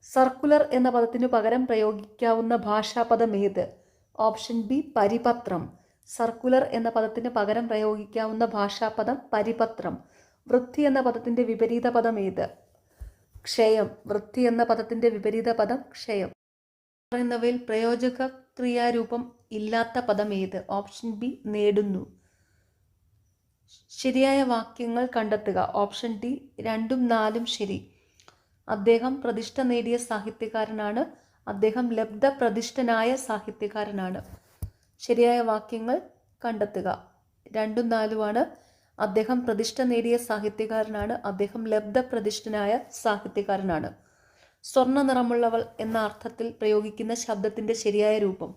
സർക്കുലർ എന്ന പദത്തിനു പകരം പ്രയോഗിക്കാവുന്ന ഭാഷാപദം ഏത്? Option B പരിപത്രം. സർക്കുലർ എന്ന പദത്തിന് പകരം പ്രയോഗിക്കാവുന്ന ഭാഷാപദം പരിപത്രം. വൃദ്ധി എന്ന പദത്തിൻ്റെ വിപരീത പദം ഏത്? ക്ഷയം. വൃദ്ധി എന്ന പദത്തിൻ്റെ വിപരീത പദം ക്ഷയം. പറയുന്നവയിൽ പ്രയോജക ക്രിയാരൂപം ഇല്ലാത്ത പദം ഏത്? ഓപ്ഷൻ ബി നേടുന്നു. ശരിയായ വാക്യങ്ങൾ കണ്ടെത്തുക. ഓപ്ഷൻ ഡി 2ഉം 4ഉം ശരി. അദ്ദേഹം പ്രതിഷ്ഠ നേടിയ സാഹിത്യകാരനാണ്. അദ്ദേഹം ലബ്ധപ്രതിഷ്ഠനായ സാഹിത്യകാരനാണ്. ശരിയായ വാക്യങ്ങൾ കണ്ടെത്തുക. 2ഉം 4ഉമാണ്. അദ്ദേഹം പ്രതിഷ്ഠ നേടിയ സാഹിത്യകാരനാണ്. അദ്ദേഹം ലബ്ധപ്രതിഷ്ഠനായ സാഹിത്യകാരനാണ്. സ്വർണ്ണ നിറമുള്ളവൾ എന്ന അർത്ഥത്തിൽ പ്രയോഗിക്കുന്ന ശബ്ദത്തിൻ്റെ ശരിയായ രൂപം?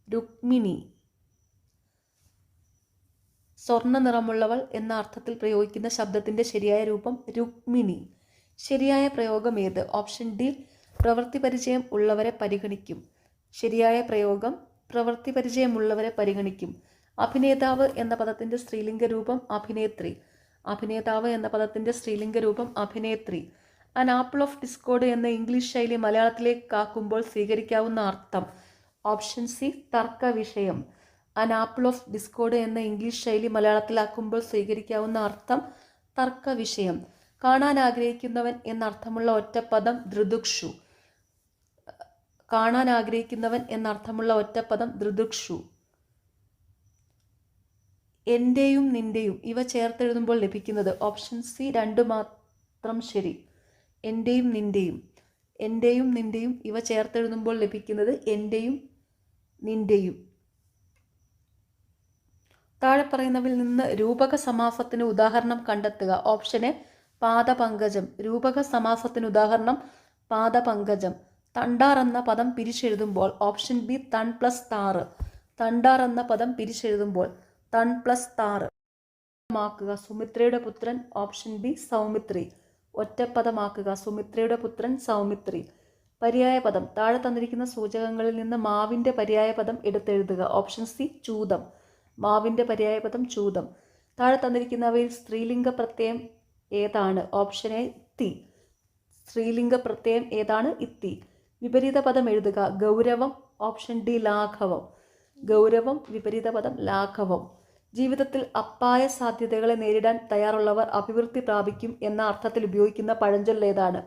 രുക്മിണി. സ്വർണ്ണ നിറമുള്ളവൾ എന്ന അർത്ഥത്തിൽ പ്രയോഗിക്കുന്ന ശബ്ദത്തിൻ്റെ ശരിയായ രൂപം രുക്മിണി. ശരിയായ പ്രയോഗം ഏത്? ഓപ്ഷൻ ഡി പ്രവൃത്തി പരിചയം ഉള്ളവരെ പരിഗണിക്കും. ശരിയായ പ്രയോഗം പ്രവൃത്തി പരിചയമുള്ളവരെ പരിഗണിക്കും. അഭിനേതാവ് എന്ന പദത്തിൻ്റെ സ്ത്രീലിംഗ രൂപം അഭിനേത്രി. അഭിനേതാവ് എന്ന പദത്തിൻ്റെ സ്ത്രീലിംഗ രൂപം അഭിനേത്രി. ആൻ ആപ്പിൾ ഓഫ് ഡിസ്കോർഡ് എന്ന ഇംഗ്ലീഷ് ശൈലി മലയാളത്തിലേക്കാക്കുമ്പോൾ സ്വീകരിക്കാവുന്ന അർത്ഥം? ഓപ്ഷൻ സി തർക്ക വിഷയം. ആൻ ആപ്പിൾ ഓഫ് ഡിസ്കോർഡ് എന്ന ഇംഗ്ലീഷ് ശൈലി മലയാളത്തിലാക്കുമ്പോൾ സ്വീകരിക്കാവുന്ന അർത്ഥം തർക്ക വിഷയം. കാണാൻ ആഗ്രഹിക്കുന്നവൻ എന്നർത്ഥമുള്ള ഒറ്റപ്പദം ധൃദുക്ഷു. കാണാൻ ആഗ്രഹിക്കുന്നവൻ എന്നർത്ഥമുള്ള ഒറ്റപ്പദം ധൃദുക്ഷു. എൻ്റെയും നിൻ്റെയും ഇവ ചേർത്തെഴുതുമ്പോൾ ലഭിക്കുന്നത്? ഓപ്ഷൻ സി 2 മാത്രം ശരി. എൻ്റെയും നിൻ്റെയും. എൻ്റെയും നിൻ്റെയും ഇവ ചേർത്തെഴുതുമ്പോൾ ലഭിക്കുന്നത് എൻ്റെയും നിൻ്റെയും. താഴെ പറയുന്നവയിൽ നിന്ന് രൂപക സമാസത്തിന് ഉദാഹരണം കണ്ടെത്തുക. Option A പാദപങ്കജം. രൂപക സമാസത്തിന് ഉദാഹരണം പാദപങ്കജം. തണ്ടാർ എന്ന പദം പിരിച്ചെഴുതുമ്പോൾ? ഓപ്ഷൻ ബി തൺ പ്ലസ് താറ്. തണ്ടാർ എന്ന പദം പിരിച്ചെഴുതുമ്പോൾ തൺ പ്ലസ് താറ്. മാക്കുക സുമിത്രയുടെ പുത്രൻ? Option B Saumitri. ഒറ്റപ്പദമാക്കുക സുമിത്രയുടെ പുത്രൻ സൗമിത്രി. പര്യായ പദം. താഴെ തന്നിരിക്കുന്ന സൂചകങ്ങളിൽ നിന്ന് മാവിൻ്റെ പര്യായ പദം എടുത്തെഴുതുക. Option C ചൂതം. മാവിൻ്റെ പര്യായ പദം ചൂതം. താഴെ തന്നിരിക്കുന്നവയിൽ സ്ത്രീലിംഗ പ്രത്യയം ഏതാണ്? Option A ഇത്തി. സ്ത്രീലിംഗ പ്രത്യയം ഏതാണ്? ഇത്തി. വിപരീത പദം എഴുതുക. ഗൗരവം. ഓപ്ഷൻ ഡി ലാഘവം. ഗൗരവം. വിപരീത പദം ലാഘവം. ജീവിതത്തിൽ അപ്പായ സാധ്യതകളെ നേരിടാൻ തയ്യാറുള്ളവർ അഭിവൃദ്ധി പ്രാപിക്കും എന്ന അർത്ഥത്തിൽ ഉപയോഗിക്കുന്ന പഴഞ്ചൊല്ല് ഏതാണ്?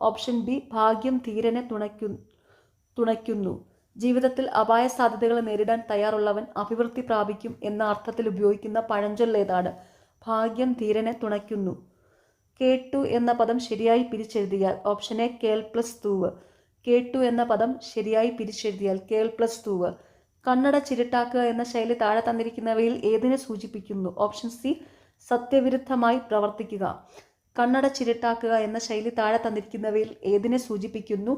ഓപ്ഷൻ ബി ഭാഗ്യം ധീരനെ തുണയ്ക്കുന്നു. ജീവിതത്തിൽ അപായ സാധ്യതകളെ നേരിടാൻ തയ്യാറുള്ളവൻ അഭിവൃദ്ധി പ്രാപിക്കും എന്ന അർത്ഥത്തിൽ ഉപയോഗിക്കുന്ന പഴഞ്ചൊല്ല് ഏതാണ്? ഭാഗ്യം ധീരനെ തുണയ്ക്കുന്നു. കേട്ടു എന്ന പദം ശരിയായി പിരിച്ചെഴുതിയാൽ? ഓപ്ഷൻ എ കേൾ പ്ലസ് തൂവ്. കേട്ടു എന്ന പദം ശരിയായി പിരിച്ചെഴുതിയാൽ കേൾ പ്ലസ് തൂവ്. കണ്ണട ചിരട്ടാക്കുക എന്ന ശൈലി താഴെ തന്നിരിക്കുന്നവയിൽ ഏതിനെ സൂചിപ്പിക്കുന്നു? ഓപ്ഷൻ സി സത്യവിരുദ്ധമായി പ്രവർത്തിക്കുക. കണ്ണട ചിരട്ടാക്കുക എന്ന ശൈലി താഴെ തന്നിരിക്കുന്നവയിൽ ഏതിനെ സൂചിപ്പിക്കുന്നു?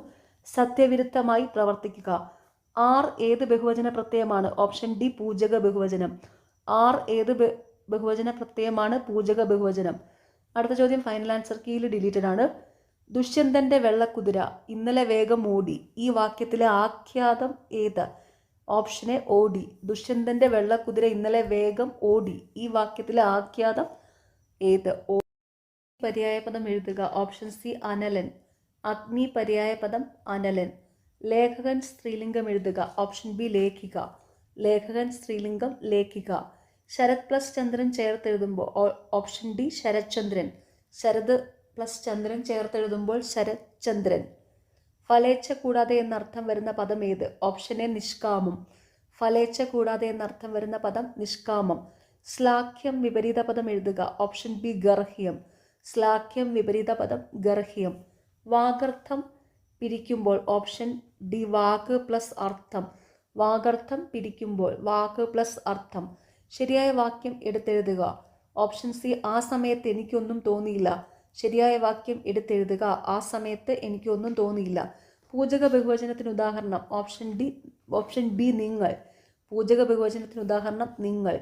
സത്യവിരുദ്ധമായി പ്രവർത്തിക്കുക. ആർ ഏത് ബഹുവചന പ്രത്യയമാണ്? ഓപ്ഷൻ ഡി പൂജക ബഹുവചനം. ആർ ഏത് ബഹുവചന പ്രത്യയമാണ്? പൂജക ബഹുവചനം. അടുത്ത ചോദ്യം ഫൈനൽ ആൻസർ കീയിൽ ഡിലീറ്റഡ് ആണ്. ദുഷ്യന്തന്റെ വെള്ളക്കുതിര ഇന്നലെ വേഗം ഓടി. ഈ വാക്യത്തിലെ ആഖ്യാതം ഏത്? ഓപ്ഷൻ എ ഓടി. ദുഷ്യന്തന്റെ വെള്ളക്കുതിര ഇന്നലെ വേഗം ഓടി. ഈ വാക്യത്തിലെ ആഖ്യാതം ഏത്? പര്യായപദം എഴുതുക. ഓപ്ഷൻ സി അനലൻ. അഗ്നി പര്യായപദം അനലൻ. ലേഖകൻ സ്ത്രീലിംഗം എഴുതുക. ഓപ്ഷൻ ബി ലേഖിക. ലേഖകൻ സ്ത്രീലിംഗം ലേഖിക. ശരത് പ്ലസ് ചന്ദ്രൻ ചേർത്തെഴുതുമ്പോൾ ഓപ്ഷൻ ഡി ശരത്ചന്ദ്രൻ. ശരത് പ്ലസ് ചന്ദ്രൻ ചേർത്തെഴുതുമ്പോൾ ശരത് ചന്ദ്രൻ. ഫലേച്ഛ കൂടാതെ എന്നർത്ഥം വരുന്ന പദം ഏത്? Option A നിഷ്കാമം. ഫലേച്ഛ കൂടാതെ എന്നർത്ഥം വരുന്ന പദം നിഷ്കാമം. ശ്ലാഘ്യം വിപരീത പദം എഴുതുക. Option B ഗർഹ്യം. ശ്ലാഘ്യം വിപരീത പദം ഗർഹ്യം. വാഗർത്ഥം പിരിക്കുമ്പോൾ ഓപ്ഷൻ ഡി വാഗ് പ്ലസ് അർത്ഥം. വാഗർത്ഥം പിരിക്കുമ്പോൾ വാഗ് പ്ലസ് അർത്ഥം. ശരിയായ വാക്യം എടുത്തെഴുതുക. ഓപ്ഷൻ സി ആ സമയത്ത് എനിക്കൊന്നും തോന്നിയില്ല. ശരിയായ വാക്യം എടുത്തെഴുതുക. ആ സമയത്ത് എനിക്കൊന്നും തോന്നിയില്ല. പൂജക ബഹുവചനത്തിന് ഉദാഹരണം ഓപ്ഷൻ ബി നിങ്ങൾ. പൂജക ബഹുവചനത്തിന് ഉദാഹരണം നിങ്ങൾ.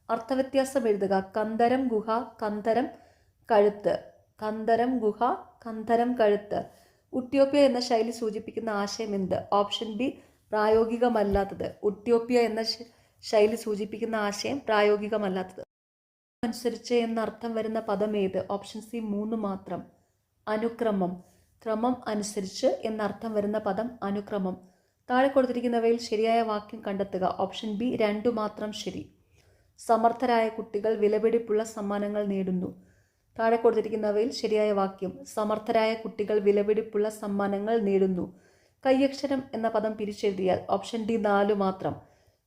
അർത്ഥവ്യത്യാസം എഴുതുക. കന്ദരം ഗുഹ കന്ദരം കഴുത്ത്. കന്ദരം ഗുഹ കന്ദരം കഴുത്ത്. ഉട്ട്യോപ്യ എന്ന ശൈലി സൂചിപ്പിക്കുന്ന ആശയം എന്ത്? Option B പ്രായോഗികമല്ലാത്തത്. ഉട്ട്യോപ്യ എന്ന ശൈലി സൂചിപ്പിക്കുന്ന ആശയം പ്രായോഗികമല്ലാത്തത്. അനുസരിച്ച് എന്നർത്ഥം വരുന്ന പദം ഏത്? ഓപ്ഷൻ സി 3 മാത്രം. അനുക്രമം. ക്രമം അനുസരിച്ച് എന്നർത്ഥം വരുന്ന പദം അനുക്രമം. താഴെ കൊടുത്തിരിക്കുന്നവയിൽ ശരിയായ വാക്യം കണ്ടെത്തുക. ഓപ്ഷൻ ബി 2 മാത്രം ശരി. സമർത്ഥരായ കുട്ടികൾ വിലപിടിപ്പുള്ള സമ്മാനങ്ങൾ നേടുന്നു. താഴെ കൊടുത്തിരിക്കുന്നവയിൽ ശരിയായ വാക്യം. സമർത്ഥരായ കുട്ടികൾ വിലപിടിപ്പുള്ള സമ്മാനങ്ങൾ നേടുന്നു. കൈയക്ഷരം എന്ന പദം പിരിച്ചെഴുതിയാൽ ഓപ്ഷൻ ഡി 4 മാത്രം.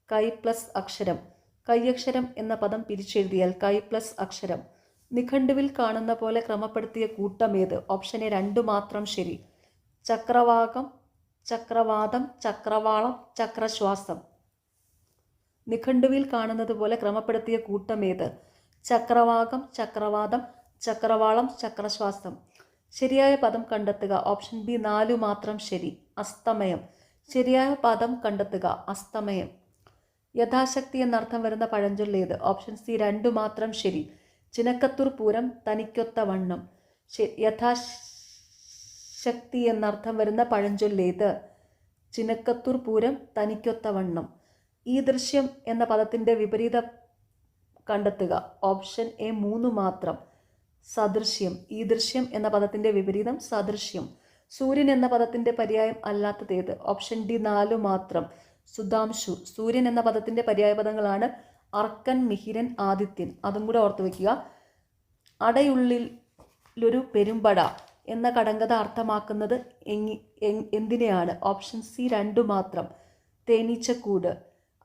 കൈ പ്ലസ് അക്ഷരം. കൈയക്ഷരം എന്ന പദം പിരിച്ചെഴുതിയാൽ കൈ പ്ലസ് അക്ഷരം. നിഘണ്ടുവിൽ കാണുന്ന പോലെ ക്രമപ്പെടുത്തിയ കൂട്ടം ഏത്? ഓപ്ഷൻ എ 2 മാത്രം ശരി. ചക്രവാകം, ചക്രവാതം, ചക്രവാളം, ചക്രശ്വാസം. നിഘണ്ടുവിൽ കാണുന്നത് പോലെ ക്രമപ്പെടുത്തിയ കൂട്ടം ഏത്? ചക്രവാകം, ചക്രവാതം, ചക്രവാളം, ചക്രശ്വാസം. ശരിയായ പദം കണ്ടെത്തുക. ഓപ്ഷൻ ബി 4 മാത്രം ശരി. അസ്തമയം. ശരിയായ പദം കണ്ടെത്തുക. അസ്തമയം. യഥാശക്തി എന്നർത്ഥം വരുന്ന പഴഞ്ചൊല്ലേത്? ഓപ്ഷൻ സി 2 മാത്രം ശരി. ചിനക്കത്തൂർ പൂരം തനിക്കൊത്ത വണ്ണം. യഥാശക്തി എന്നർത്ഥം വരുന്ന പഴഞ്ചൊല്ലേത്? ചിനക്കത്തൂർ പൂരം തനിക്കൊത്ത വണ്ണം. ഈ ദൃശ്യം എന്ന പദത്തിൻ്റെ വിപരീതം കണ്ടെത്തുക. ഓപ്ഷൻ എ 3 മാത്രം. സദൃശ്യം. ഈ ദൃശ്യം എന്ന പദത്തിൻ്റെ വിപരീതം സദൃശ്യം. സൂര്യൻ എന്ന പദത്തിൻ്റെ പര്യായം അല്ലാത്തതേത്? ഓപ്ഷൻ ഡി 4 മാത്രം. സുധാംശു. സൂര്യൻ എന്ന പദത്തിൻ്റെ പര്യായപദങ്ങളാണ് അർക്കൻ, മിഹിരൻ, ആദിത്യൻ. അതും കൂടെ ഓർത്തു വയ്ക്കുക. അടയുള്ളിലൊരു പെരുമ്പട എന്ന കടങ്കഥ അർത്ഥമാക്കുന്നത് എന്തിനെയാണ്? ഓപ്ഷൻ സി 2 മാത്രം. തേനീച്ചക്കൂട്.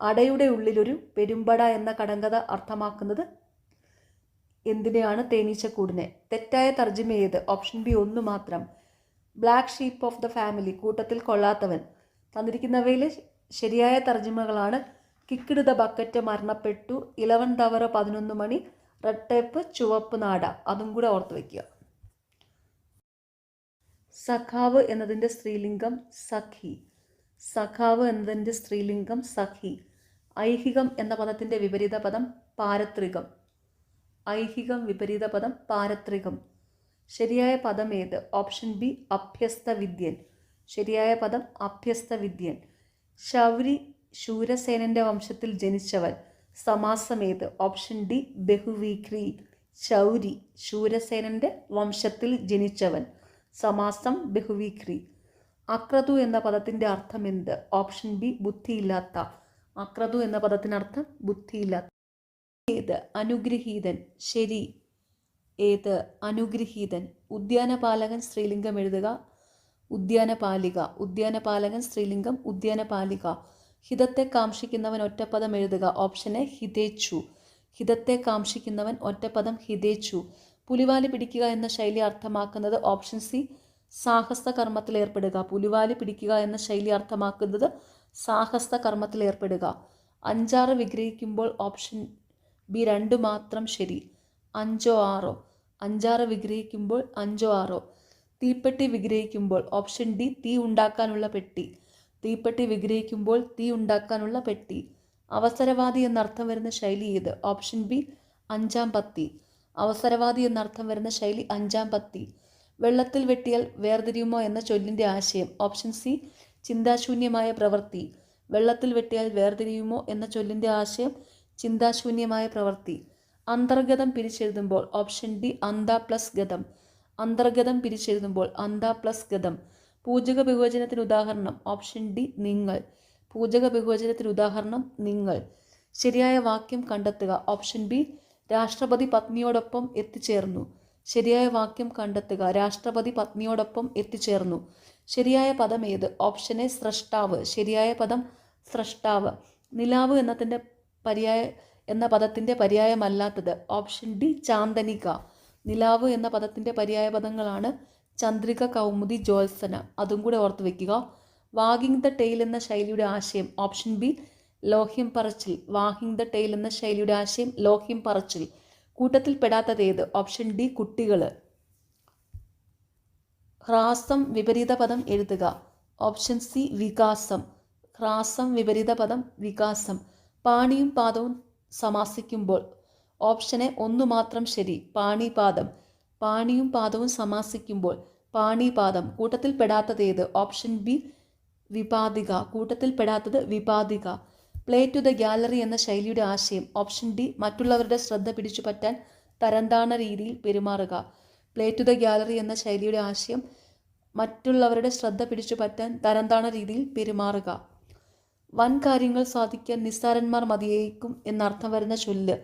അടയുടെ ഉള്ളിലൊരു പെരുമ്പട എന്ന കടങ്കഥ അർത്ഥമാക്കുന്നത് എന്തിനെയാണ്? തേനീച്ചക്കൂടിനെ. തെറ്റായ തർജ്ജിമ ഏത്? ഓപ്ഷൻ ബി 1 മാത്രം. Black sheep of the family. കൂട്ടത്തിൽ കൊള്ളാത്തവൻ. തന്നിരിക്കുന്നവയിൽ ശരിയായ തർജ്ജിമകളാണ് കിക്കിടുത ബക്കറ്റ് മരണപ്പെട്ടു, 11 തവറ 11 മണി, റെഡ് ടേപ്പ്, ചുവപ്പ് നാട. അതും കൂടെ ഓർത്ത് വയ്ക്കുക. സഖാവ് എന്നതിൻ്റെ സ്ത്രീലിംഗം സഖി. സഖാവ് എന്നതിൻ്റെ സ്ത്രീലിംഗം സഖി. ഐഹികം എന്ന പദത്തിൻ്റെ വിപരീത പദം പാരത്രികം. ഐഹികം വിപരീത പദം പാരത്രികം. ശരിയായ പദം ഏത്? ഓപ്ഷൻ ബി അഭ്യസ്ത വിദ്യൻ. ശരിയായ പദം അഭ്യസ്ത വിദ്യൻ. ശൗരി ശൂരസേനന്റെ വംശത്തിൽ ജനിച്ചവൻ. സമാസം ഏത്? ഓപ്ഷൻ ഡി ബഹുവീക്രി. ശൗരി ശൂരസേനന്റെ വംശത്തിൽ ജനിച്ചവൻ. സമാസം ബഹുവീക്രി. അക്രതു എന്ന പദത്തിൻ്റെ അർത്ഥം എന്ത്? ഓപ്ഷൻ ബി ബുദ്ധിയില്ലാത്ത. അക്രതു എന്ന പദത്തിനർത്ഥം ബുദ്ധിയില്ലാത്ത. ഏത്? അനുഗ്രഹീതൻ. ശരി. ഏത്? അനുഗ്രഹീതൻ. ഉദ്യാനപാലകൻ സ്ത്രീലിംഗം എഴുതുക. ഉദ്യാനപാലിക. ഉദ്യാനപാലകൻ സ്ത്രീലിംഗം ഉദ്യാനപാലിക. ഹിതത്തെ കാംക്ഷിക്കുന്നവൻ ഒറ്റപ്പദം എഴുതുക. Option A ഹിതേച്ഛു. ഹിതത്തെ കാംക്ഷിക്കുന്നവൻ ഒറ്റപ്പദം ഹിതേച്ഛു. പുലിവാലി പിടിക്കുക എന്ന ശൈലി അർത്ഥമാക്കുന്നത് ഓപ്ഷൻ സി സാഹസ കർമ്മത്തിലേർപ്പെടുക. പുലിവാലി പിടിക്കുക എന്ന ശൈലി അർത്ഥമാക്കുന്നത് സാഹസ കർമ്മത്തിലേർപ്പെടുക. അഞ്ചാറ് വിഗ്രഹിക്കുമ്പോൾ ഓപ്ഷൻ ബി 2 മാത്രം ശരി. 5 6. അഞ്ചാറ് വിഗ്രഹിക്കുമ്പോൾ 5 6. തീപ്പെട്ടി വിഗ്രഹിക്കുമ്പോൾ ഓപ്ഷൻ ഡി തീ ഉണ്ടാക്കാനുള്ള പെട്ടി. തീപ്പെട്ടി വിഗ്രഹിക്കുമ്പോൾ തീ ഉണ്ടാക്കാനുള്ള പെട്ടി. അവസരവാദി എന്നർത്ഥം വരുന്ന ശൈലി ഏത്? ഓപ്ഷൻ ബി 5-ാം പത്തി. അവസരവാദി എന്നർത്ഥം വരുന്ന ശൈലി 5-ാം പത്തി. വെള്ളത്തിൽ വെട്ടിയാൽ വേർതിരിയുമോ എന്ന ചൊല്ലിൻ്റെ ആശയം. ഓപ്ഷൻ സി ചിന്താശൂന്യമായ പ്രവൃത്തി. വെള്ളത്തിൽ വെട്ടിയാൽ വേർതിരിയുമോ എന്ന ചൊല്ലിൻ്റെ ആശയം ചിന്താശൂന്യമായ പ്രവൃത്തി. അന്തർഗതം പിരിച്ചെഴുതുമ്പോൾ. ഓപ്ഷൻ ഡി അന്ത പ്ലസ് ഗതം. അന്തർഗതം പിരിച്ചെഴുതുമ്പോൾ അന്ത പ്ലസ് ഗതം. പൂജക ബഹുവചനത്തിന് ഉദാഹരണം. ഓപ്ഷൻ ഡി നിങ്ങൾ. പൂജക ബഹുവചനത്തിന് ഉദാഹരണം നിങ്ങൾ. ശരിയായ വാക്യം കണ്ടെത്തുക. ഓപ്ഷൻ ബി രാഷ്ട്രപതി പത്നിയോടൊപ്പം എത്തിച്ചേർന്നു. ശരിയായ വാക്യം കണ്ടെത്തുക. രാഷ്ട്രപതി പത്നിയോടൊപ്പം എത്തിച്ചേർന്നു. ശരിയായ പദം ഏത്? ഓപ്ഷൻ എ സ്രഷ്ടാവ്. ശരിയായ പദം സ്രഷ്ടാവ്. നിലാവ് എന്ന പദത്തിൻ്റെ പര്യായമല്ലാത്തത്. Option D ചാന്തനിക. നിലാവ് എന്ന പദത്തിൻ്റെ പര്യായ പദങ്ങളാണ് ചന്ദ്രിക, കൗമുദി, ജ്യോത്സന. അതും കൂടെ ഓർത്ത് വയ്ക്കുക. വാഗിംഗ് ദ ടെയിൽ എന്ന ശൈലിയുടെ ആശയം. ഓപ്ഷൻ ബി ലോഹ്യം പറച്ചിൽ. വാഗിംഗ് ദ ടെയിൽ എന്ന ശൈലിയുടെ ആശയം ലോഹ്യം പറച്ചിൽ. കൂട്ടത്തിൽ പെടാത്തത് ഏത്? ഓപ്ഷൻ ഡി കുട്ടികൾ. ഹ്രാസം വിപരീത പദം എഴുതുക. ഓപ്ഷൻ സി വികാസം. ഹ്രാസം വിപരീത പദം വികാസം. പാണിയും പാദവും സമാസിക്കുമ്പോൾ. ഓപ്ഷൻ എ ഒന്നു മാത്രം ശരി. പാണിപാദം. പാണിയും പാദവും സമാസിക്കുമ്പോൾ പാണിപാദം. കൂട്ടത്തിൽ പെടാത്തത് ഏത്? ഓപ്ഷൻ ബി വിപാദിക. കൂട്ടത്തിൽ പെടാത്തത് വിപാദിക. പ്ലേ ടു ദ ഗാലറി എന്ന ശൈലിയുടെ ആശയം. ഓപ്ഷൻ ഡി മറ്റുള്ളവരുടെ ശ്രദ്ധ പിടിച്ചുപറ്റാൻ തരംതാണ രീതിയിൽ പെരുമാറുക. പ്ലേ ടു ദ ഗാലറി എന്ന ശൈലിയുടെ ആശയം മറ്റുള്ളവരുടെ ശ്രദ്ധ പിടിച്ചുപറ്റാൻ തരംതാണ രീതിയിൽ പെരുമാറുക. വൻ കാര്യങ്ങൾ സാധിക്കാൻ നിസ്സാരന്മാർ മതിയേക്കും എന്നർത്ഥം വരുന്ന ചൊല്ല്.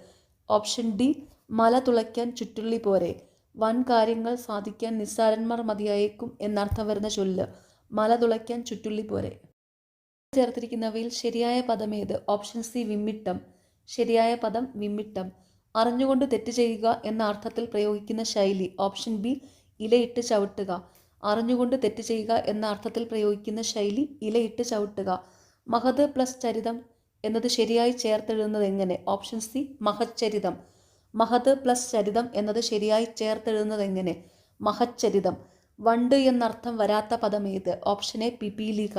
ഓപ്ഷൻ ഡി മല തുളയ്ക്കാൻ ചുറ്റുള്ളി പോരെ. വൻ കാര്യങ്ങൾ സാധിക്കാൻ നിസ്സാരന്മാർ മതിയായേക്കും എന്നർത്ഥം വരുന്ന ചൊല്ല്. മല തുളയ്ക്കാൻ ചുറ്റുള്ളി പോരെ. ചേർത്തിരിക്കുന്നവയിൽ ശരിയായ പദം ഏത്? ഓപ്ഷൻ സി വിമ്മിട്ടം. ശരിയായ പദം വിമ്മിട്ടം. അറിഞ്ഞുകൊണ്ട് തെറ്റ് ചെയ്യുക എന്ന അർത്ഥത്തിൽ പ്രയോഗിക്കുന്ന ശൈലി. ഓപ്ഷൻ ബി ഇലയിട്ട് ചവിട്ടുക. അറിഞ്ഞുകൊണ്ട് തെറ്റ് ചെയ്യുക എന്ന അർത്ഥത്തിൽ പ്രയോഗിക്കുന്ന ശൈലി ഇലയിട്ട് ചവിട്ടുക. മഹത് പ്ലസ് ചരിതം എന്നത് ശരിയായി ചേർത്തെഴുതുന്നത് എങ്ങനെ? ഓപ്ഷൻ സി മഹച്ചരിതം. മഹത് പ്ലസ് ചരിതം എന്നത് ശരിയായി ചേർത്തെഴുതുന്നത് എങ്ങനെ? മഹച്ചരിതം. വണ്ട് എന്നർത്ഥം വരാത്ത പദം ഏത്? ഓപ്ഷൻ എ പിപീലിക.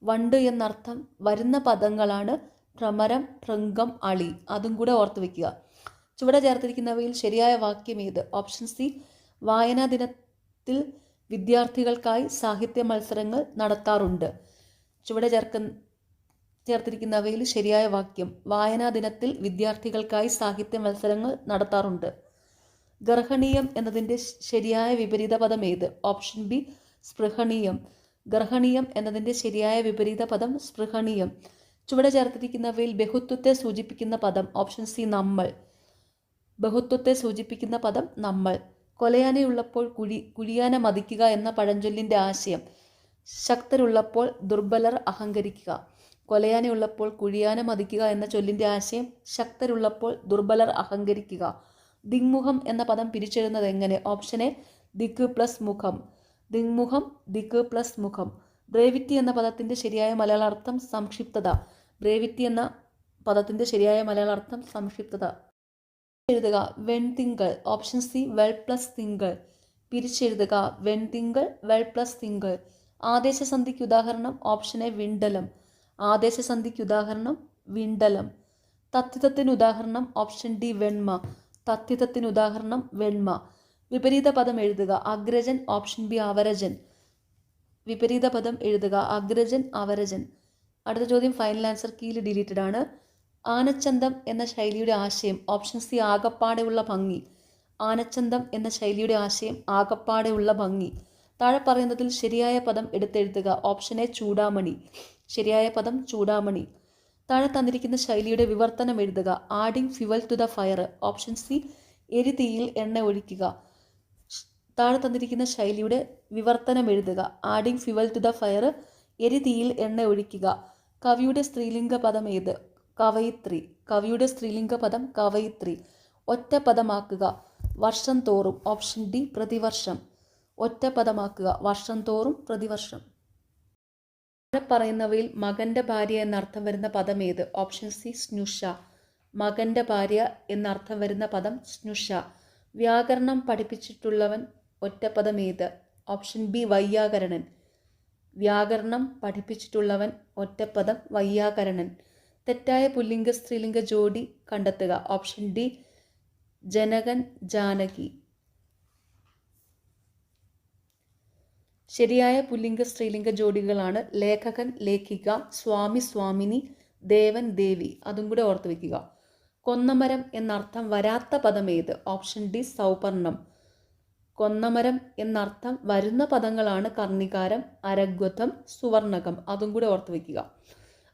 വണ്ട് എന്നർത്ഥം വരുന്ന പദങ്ങളാണ് ഭ്രമരം, ഭൃംഗം, അളി. അതും കൂടെ ഓർത്ത് വയ്ക്കുക. ചുവടെ ചേർത്തിരിക്കുന്നവയിൽ ശരിയായ വാക്യം ഏത്? ഓപ്ഷൻ സി വായനാ ദിനത്തിൽ വിദ്യാർത്ഥികൾക്കായി സാഹിത്യ മത്സരങ്ങൾ നടത്താറുണ്ട്. ചുവടെ ചേർത്തിരിക്കുന്നവയിൽ ശരിയായ വാക്യം വായനാ ദിനത്തിൽ വിദ്യാർത്ഥികൾക്കായി സാഹിത്യ മത്സരങ്ങൾ നടത്താറുണ്ട്. ഗർഹണീയം എന്നതിൻ്റെ ശരിയായ വിപരീത പദം ഏത്? Option B സ്പൃഹണീയം. ഗർഹണീയം എന്നതിൻ്റെ ശരിയായ വിപരീത പദം സ്പൃഹണീയം. ചുവടെ ചേർത്തിരിക്കുന്നവയിൽ ബഹുത്വത്തെ സൂചിപ്പിക്കുന്ന പദം. ഓപ്ഷൻ സി നമ്മൾ. ബഹുത്വത്തെ സൂചിപ്പിക്കുന്ന പദം നമ്മൾ. കൊലയാനയുള്ളപ്പോൾ കുഴിയാന മതിക്കുക എന്ന പഴഞ്ചൊല്ലിൻ്റെ ആശയം. ശക്തരുള്ളപ്പോൾ ദുർബലർ അഹങ്കരിക്കുക. കൊലയാനയുള്ളപ്പോൾ കുഴിയാന മതിക്കുക എന്ന ചൊല്ലിൻ്റെ ആശയം ശക്തരുള്ളപ്പോൾ ദുർബലർ അഹങ്കരിക്കുക. ദിങ്മുഖം എന്ന പദം പിരിച്ചെഴുതുന്നത് എങ്ങനെ? ഓപ്ഷൻ എ ദിക്ക് പ്ലസ് മുഖം. ദിങ്മുഖം, ദിക്ക് പ്ലസ് മുഖം. ബ്രേവിറ്റി എന്ന പദത്തിൻ്റെ ശരിയായ മലയാളാർത്ഥം സംക്ഷിപ്തത. ബ്രേവിറ്റി എന്ന പദത്തിൻ്റെ ശരിയായ മലയാളാർത്ഥം സംക്ഷിപ്തത. എഴുതുക വെൺതിങ്കൾ. ഓപ്ഷൻ സി വെൾ പ്ലസ് തിങ്കൾ. പിരിച്ചെഴുതുക വെൺതിങ്കൾ, വെൾ പ്ലസ് തിങ്കൾ. ആദേശസന്ധിക്ക് ഉദാഹരണം. Option A വിണ്ടലം. ആദേശസന്ധിക്ക് ഉദാഹരണം വിണ്ടലം. തത്വിതത്തിന് ഉദാഹരണം. Option D വെണ്മ. തത്വിതത്തിന് ഉദാഹരണം വെണ്മ. വിപരീത പദം എഴുതുക അഗ്രജൻ. Option B അവരജൻ. വിപരീത പദം എഴുതുക അഗ്രജൻ, അവരജൻ. അടുത്ത ചോദ്യം ഫൈനൽ ആൻസർ കീയിൽ ഡിലീറ്റഡ് ആണ്. ആനച്ചന്തം എന്ന ശൈലിയുടെ ആശയം. ഓപ്ഷൻ സി ആകപ്പാടെയുള്ള ഭംഗി. ആനച്ചന്തം എന്ന ശൈലിയുടെ ആശയം ആകപ്പാടെയുള്ള ഭംഗി. താഴെ പറയുന്നതിൽ ശരിയായ പദം എടുത്തെഴുതുക. Option A Chudamani. ശരിയായ പദം ചൂടാമണി. താഴെ തന്നിരിക്കുന്ന ശൈലിയുടെ വിവർത്തനം എഴുതുക. Adding fuel to the fire. Option C എരിതീയിൽ എണ്ണ ഒഴിക്കുക. താഴെ തന്നിരിക്കുന്ന ശൈലിയുടെ വിവർത്തനം എഴുതുക. Adding fuel to the fire, എരിതീയിൽ എണ്ണ ഒഴിക്കുക. കവിയുടെ സ്ത്രീലിംഗ പദം ഏത്? കവയിത്രി. കവിയുടെ സ്ത്രീലിംഗ പദം കവയിത്രി. ഒറ്റ പദമാക്കുക വർഷം തോറും. ഓപ്ഷൻ ഡി പ്രതിവർഷം. ഒറ്റ പദമാക്കുക വർഷം തോറും, പ്രതിവർഷം. പറയുന്നവയിൽ മകന്റെ ഭാര്യ എന്നർത്ഥം വരുന്ന പദം ഏത്? ഓപ്ഷൻ സി സ്നുഷ. മകന്റെ ഭാര്യ എന്നർത്ഥം വരുന്ന പദം സ്നുഷ. വ്യാകരണം പഠിപ്പിച്ചിട്ടുള്ളവൻ ഒറ്റപ്പദം ഏത്? ഓപ്ഷൻ ബി വൈയാകരണൻ. വ്യാകരണം പഠിപ്പിച്ചിട്ടുള്ളവൻ ഒറ്റപ്പദം വൈയാകരണൻ. തെറ്റായ പുല്ലിംഗ സ്ത്രീലിംഗ ജോഡി കണ്ടെത്തുക. ഓപ്ഷൻ ഡി ജനകൻ, ജാനകി. ശരിയായ പുല്ലിംഗ സ്ത്രീലിംഗ ജോഡികളാണ് ലേഖകൻ ലേഖിക, സ്വാമി സ്വാമിനി, ദേവൻ ദേവി. അതും കൂടെ ഓർത്ത് വയ്ക്കുക. കൊന്നമരം എന്നർത്ഥം വരാത്ത പദം ഏത്? Option D സൗപർണം. കൊന്നമരം എന്നർത്ഥം വരുന്ന പദങ്ങളാണ് കർണികാരം, അരഗ്വതം, സുവർണകം. അതും കൂടെ ഓർത്ത് വയ്ക്കുക.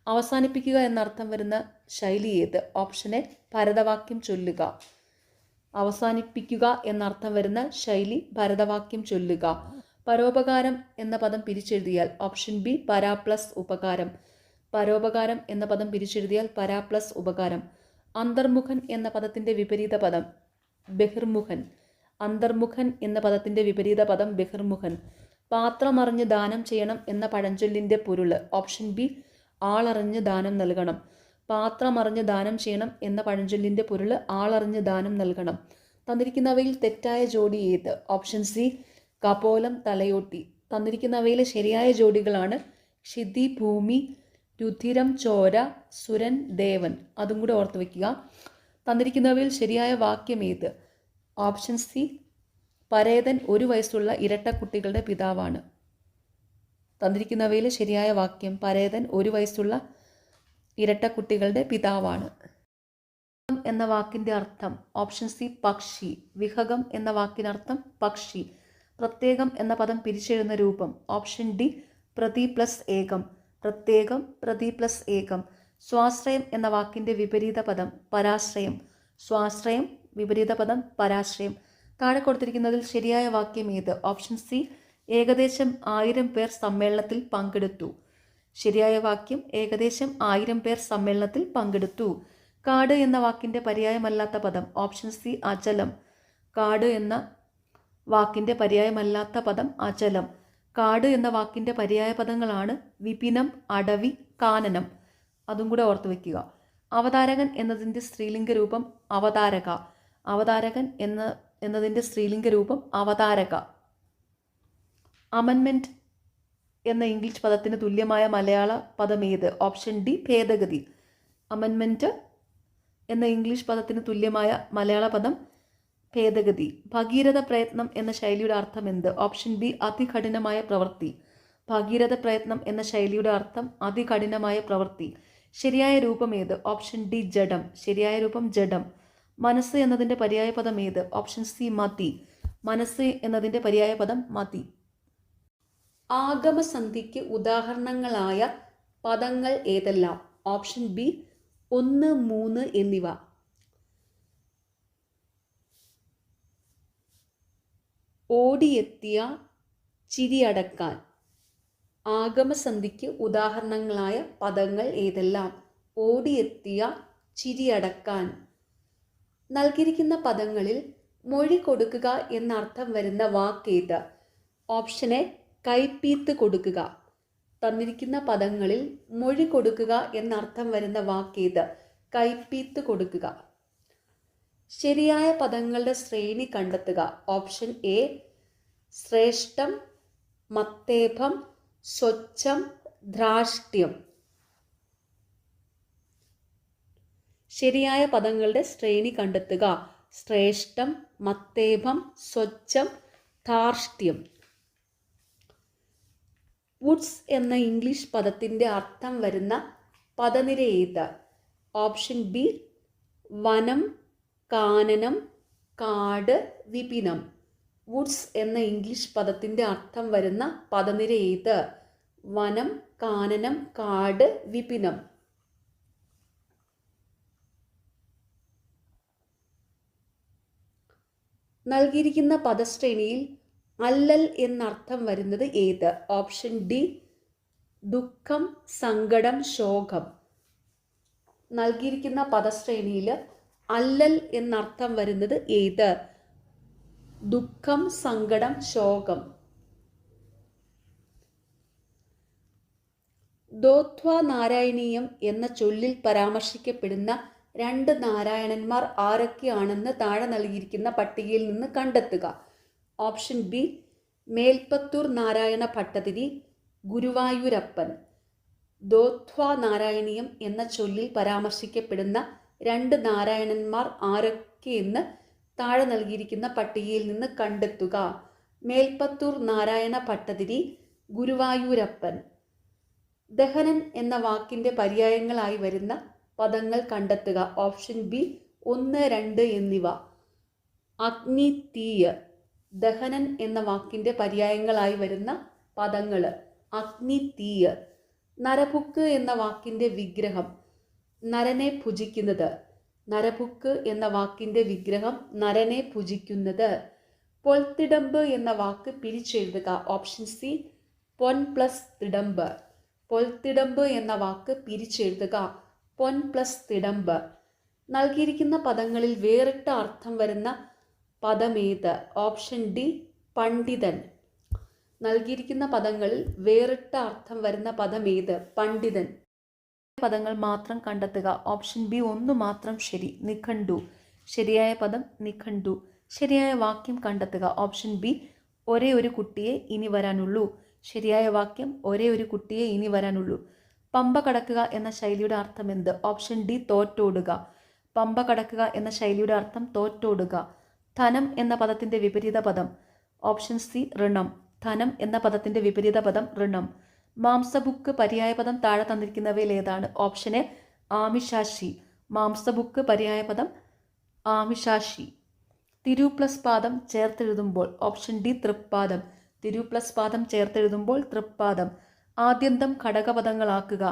അവസാനിപ്പിക്കുക എന്നർത്ഥം വരുന്ന ശൈലി ഏത്? ഓപ്ഷൻ എ ഭരതവാക്യം ചൊല്ലുക. അവസാനിപ്പിക്കുക എന്നർത്ഥം വരുന്ന ശൈലി ഭരതവാക്യം ചൊല്ലുക. പരോപകാരം എന്ന പദം പിരിച്ചെഴുതിയാൽ ഓപ്ഷൻ ബി പരാ പ്ലസ് ഉപകാരം. പരോപകാരം എന്ന പദം പിരിച്ചെഴുതിയാൽ പരാ പ്ലസ് ഉപകാരം. അന്തർമുഖൻ എന്ന പദത്തിന്റെ വിപരീത പദം ബഹിർമുഖൻ. അന്തർമുഖൻ എന്ന പദത്തിന്റെ വിപരീത പദം ബഹിർമുഖൻ. പാത്രമറിഞ്ഞ് ദാനം ചെയ്യണം എന്ന പഴഞ്ചൊല്ലിന്റെ പൊരുള് ഓപ്ഷൻ ബി ആളറിഞ്ഞ് ദാനം നൽകണം. പാത്രമറിഞ്ഞ് ദാനം ചെയ്യണം എന്ന പഴഞ്ചൊല്ലിന്റെ പൊരുള് ആളറിഞ്ഞ് ദാനം നൽകണം. തന്നിരിക്കുന്നവയിൽ തെറ്റായ ജോഡി ഏത്? ഓപ്ഷൻ സി കപോലം തലയോട്ടി. തന്നിരിക്കുന്നവയിലെ ശരിയായ ജോഡികളാണ് ക്ഷിതി ഭൂമി, രുധിരം ചോര, സുരൻ ദേവൻ. അതും കൂടെ ഓർത്ത് വയ്ക്കുക. തന്നിരിക്കുന്നവയിൽ ശരിയായ വാക്യം ഏത്? ഓപ്ഷൻ സി പരേതൻ 1 വയസ്സുള്ള ഇരട്ട കുട്ടികളുടെ പിതാവാണ്. തന്നിരിക്കുന്നവയിലെ ശരിയായ വാക്യം പരേതൻ 1 വയസ്സുള്ള ഇരട്ട കുട്ടികളുടെ പിതാവാണ്. എന്ന വാക്കിന്റെ അർത്ഥം ഓപ്ഷൻ സി പക്ഷി. വിഹകം എന്ന വാക്കിനർത്ഥം പക്ഷി. പ്രത്യേകം എന്ന പദം പിരിച്ചെഴുതുന്ന രൂപം ഓപ്ഷൻ ഡി പ്രതി പ്ലസ് ഏകം. പ്രത്യേകം, പ്രതി പ്ലസ് ഏകം. സ്വാശ്രയം എന്ന വാക്കിന്റെ വിപരീത പദം പരാശ്രയം. സ്വാശ്രയം, വിപരീത പദം പരാശ്രയം. താഴെ കൊടുത്തിരിക്കുന്നതിൽ ശരിയായ വാക്യം ഏത്? ഓപ്ഷൻ സി ഏകദേശം 1000 പേർ സമ്മേളനത്തിൽ പങ്കെടുത്തു. ശരിയായ വാക്യം ഏകദേശം 1000 പേർ സമ്മേളനത്തിൽ പങ്കെടുത്തു. കാട് എന്ന വാക്കിന്റെ പര്യായമല്ലാത്ത പദം ഓപ്ഷൻ സി അചലം. കാട് എന്ന വാക്കിന്റെ പര്യായമല്ലാത്ത പദം അചലം. കാട് എന്ന വാക്കിന്റെ പര്യായ പദങ്ങളാണ് വിപിനം, അടവി, കാനനം. അതും കൂടെ ഓർത്ത് വയ്ക്കുക. അവതാരകൻ എന്നതിൻ്റെ സ്ത്രീലിംഗ രൂപം അവതാരക. അവതാരകൻ എന്നതിൻ്റെ സ്ത്രീലിംഗ രൂപം അവതാരക. അമെൻമെൻറ്റ് എന്ന ഇംഗ്ലീഷ് പദത്തിന് തുല്യമായ മലയാള പദം ഏത്? ഓപ്ഷൻ ഡി ഭേദഗതി. അമെൻമെൻറ്റ് എന്ന ഇംഗ്ലീഷ് പദത്തിന് തുല്യമായ മലയാള പദം ഭേദഗതി. ഭഗീരഥ പ്രയത്നം എന്ന ശൈലിയുടെ അർത്ഥം എന്ത്? ഓപ്ഷൻ ബി അതികഠിനമായ പ്രവൃത്തി. ഭഗീരഥ പ്രയത്നം എന്ന ശൈലിയുടെ അർത്ഥം അതികഠിനമായ പ്രവൃത്തി. ശരിയായ രൂപം ഏത്? ഓപ്ഷൻ ഡി ജഡം. ശരിയായ രൂപം ജഡം. മനസ്സ് എന്നതിൻ്റെ പര്യായ പദം ഏത്? ഓപ്ഷൻ സി മതി. മനസ്സ് എന്നതിൻ്റെ പര്യായ പദം മതി. ആഗമസന്ധിക്ക് ഉദാഹരണങ്ങളായ പദങ്ങൾ ഏതെല്ലാം? ഓപ്ഷൻ ബി 1, 3 എന്നിവ. ഓടിയെത്തിയ, ചിരിയടക്കാൻ. ആഗമസന്ധിക്ക് ഉദാഹരണങ്ങളായ പദങ്ങൾ ഏതെല്ലാം? ഓടിയെത്തിയ, ചിരിയടക്കാൻ. നൽകിയിരിക്കുന്ന പദങ്ങളിൽ മൊഴി കൊടുക്കുക എന്നർത്ഥം വരുന്ന വാക്കേത്? ഓപ്ഷൻ എ കൈപ്പീത്ത് കൊടുക്കുക. തന്നിരിക്കുന്ന പദങ്ങളിൽ മൊഴി കൊടുക്കുക എന്നർത്ഥം വരുന്ന വാക്കേത്? കൈപ്പീത്ത് കൊടുക്കുക. ശരിയായ പദങ്ങളുടെ ശ്രേണി കണ്ടെത്തുക. ഓപ്ഷൻ എ ശ്രേഷ്ഠം, മത്തേഭം, സ്വച്ഛം, ധാർഷ്ട്യം. ശരിയായ പദങ്ങളുടെ ശ്രേണി കണ്ടെത്തുക. ശ്രേഷ്ഠം, മത്തേഭം, സ്വച്ഛം, ധാർഷ്ട്യം. വുഡ്സ് എന്ന ഇംഗ്ലീഷ് പദത്തിൻ്റെ അർത്ഥം വരുന്ന പദനിര ഏത്? ഓപ്ഷൻ ബി വനം, കാനനം, കാട്, വിപിനം. വുഡ്സ് എന്ന ഇംഗ്ലീഷ് പദത്തിൻ്റെ അർത്ഥം വരുന്ന പദനിര ഏത്? വനം, കാനനം, കാട്, വിപിനം. നൽകിയിരിക്കുന്ന പദശ്രേണിയിൽ അല്ലൽ എന്നർത്ഥം വരുന്നത് ഏത്? ഓപ്ഷൻ ഡി ദുഃഖം, സങ്കടം, ശോകം. നൽകിയിരിക്കുന്ന പദശ്രേണിയിൽ അല്ലൽ എന്നർത്ഥം വരുന്നത് ഏത്? ദുഃഖം, സങ്കടം, ശോകം. ദോത്വ നാരായണീയം എന്ന ചൊല്ലിൽ പരാമർശിക്കപ്പെടുന്ന 2 നാരായണന്മാർ ആരൊക്കെയാണെന്ന് താഴെ നൽകിയിരിക്കുന്ന പട്ടികയിൽ നിന്ന് കണ്ടെത്തുക. Option B Melpathur Narayana Bhattathiri, Guruvayurappan. ദോത്വ നാരായണീയം എന്ന ചൊല്ലിൽ പരാമർശിക്കപ്പെടുന്ന 2 നാരായണന്മാർ ആരൊക്കെയെന്ന് താഴെ നൽകിയിരിക്കുന്ന പട്ടികയിൽ നിന്ന് കണ്ടെത്തുക. മേൽപ്പത്തൂർ നാരായണ ഭട്ടതിരി, ഗുരുവായൂരപ്പൻ. ദഹനൻ എന്ന വാക്കിൻ്റെ പര്യായങ്ങളായി വരുന്ന പദങ്ങൾ കണ്ടെത്തുക. ഓപ്ഷൻ ബി 1, 2 എന്നിവ. അഗ്നി, തീയ്. ദഹനൻ എന്ന വാക്കിൻ്റെ പര്യായങ്ങളായി വരുന്ന പദങ്ങൾ അഗ്നി, തീയ്. നരഭുക്ക് എന്ന വാക്കിൻ്റെ വിഗ്രഹം നരനെ ഭുജിക്കുന്നത്. നരഭുക്ക് എന്ന വാക്കിൻ്റെ വിഗ്രഹം നരനെ ഭുജിക്കുന്നത്. പൊൽത്തിടമ്പ് എന്ന വാക്ക് പിരിച്ചെഴുതുക. ഓപ്ഷൻ സി പൊൻ പ്ലസ് തിടമ്പ്. പൊൽത്തിടമ്പ് എന്ന വാക്ക് പിരിച്ചെഴുതുക. പൊൻ പ്ലസ് തിടമ്പ്. നൽകിയിരിക്കുന്ന പദങ്ങളിൽ വേറിട്ട അർത്ഥം വരുന്ന പദമേത്? ഓപ്ഷൻ ഡി പണ്ഡിതൻ. നൽകിയിരിക്കുന്ന പദങ്ങളിൽ വേറിട്ട അർത്ഥം വരുന്ന പദമേത്? പണ്ഡിതൻ. പദങ്ങൾ മാത്രം കണ്ടെത്തുക. ഓപ്ഷൻ ബി 1 മാത്രം ശരി. നിഘണ്ടു. ശരിയായ പദം നിഘണ്ടു. ശരിയായ വാക്യം കണ്ടെത്തുക. ഓപ്ഷൻ ബി ഒരേ ഒരു കുട്ടിയെ ഇനി വരാനുള്ളൂ. ശരിയായ വാക്യം ഒരേ ഒരു കുട്ടിയെ ഇനി വരാനുള്ളൂ. പമ്പ കടക്കുക എന്ന ശൈലിയുടെ അർത്ഥം എന്ത്? Option D തോറ്റോടുക. പമ്പ കടക്കുക എന്ന ശൈലിയുടെ അർത്ഥം തോറ്റോടുക. ധനം എന്ന പദത്തിൻ്റെ വിപരീത പദം? ഓപ്ഷൻ സി ഋണം. ധനം എന്ന പദത്തിൻ്റെ വിപരീത പദം ഋണം. മാംസബുക്ക് പര്യായ പദം താഴെ തന്നിരിക്കുന്നവയിൽ ഏതാണ്? Option A ആമിഷാശി. മാംസബുക്ക് പര്യായ പദം ആമിഷാശി. തിരു പ്ലസ് പാദം ചേർത്തെഴുതുമ്പോൾ? Option D തൃപ്പാദം. തിരു പ്ലസ് പാദം ചേർത്തെഴുതുമ്പോൾ തൃപ്പാദം. ആദ്യന്തം ഘടകപദങ്ങളാക്കുക.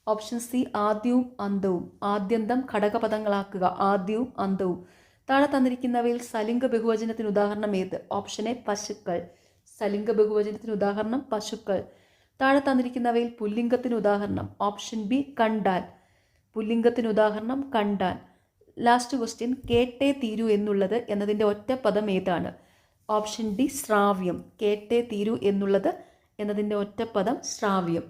Option C ആദ്യവും അന്തവും. ആദ്യന്തം ഘടകപദങ്ങളാക്കുക. ആദ്യവും അന്തവും. താഴെ തന്നിരിക്കുന്നവയിൽ സലിംഗ ബഹുവചനത്തിന് ഉദാഹരണം ഏത്? ഓപ്ഷൻ എ പശുക്കൾ. സലിംഗ ബഹുവചനത്തിന് ഉദാഹരണം പശുക്കൾ. താഴെ തന്നിരിക്കുന്നവയിൽ പുല്ലിംഗത്തിന് ഉദാഹരണം? ഓപ്ഷൻ ബി കണ്ടാൽ. പുല്ലിംഗത്തിന് ഉദാഹരണം കണ്ടാൽ. ലാസ്റ്റ് ക്വസ്റ്റ്യൻ, കേട്ടേ തീരൂ എന്നുള്ളത് എന്നതിൻ്റെ ഒറ്റപ്പദം ഏതാണ്? ഓപ്ഷൻ ഡി ശ്രാവ്യം. കേട്ടേ തീരൂ എന്നുള്ളത് എന്നതിൻ്റെ ഒറ്റപ്പദം ശ്രാവ്യം.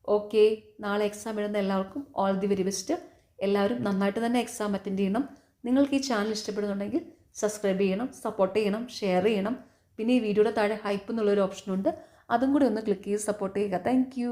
ഓക്കെ, നാളെ എക്സാം എഴുതുന്ന എല്ലാവർക്കും ഓൾ ദി വെരി ബെസ്റ്റ്. എല്ലാവരും നന്നായിട്ട് തന്നെ എക്സാം അറ്റൻഡ് ചെയ്യണം. നിങ്ങൾക്ക് ഈ ചാനൽ ഇഷ്ടപ്പെടുന്നുണ്ടെങ്കിൽ സബ്സ്ക്രൈബ് ചെയ്യണം, സപ്പോർട്ട് ചെയ്യണം, ഷെയർ ചെയ്യണം. പിന്നെ ഈ വീഡിയോയുടെ താഴെ ഹൈപ്പ് എന്നുള്ളൊരു ഓപ്ഷനുണ്ട്, അതും കൂടി ഒന്ന് ക്ലിക്ക് ചെയ്ത് സപ്പോർട്ട് ചെയ്യുക. Thank you.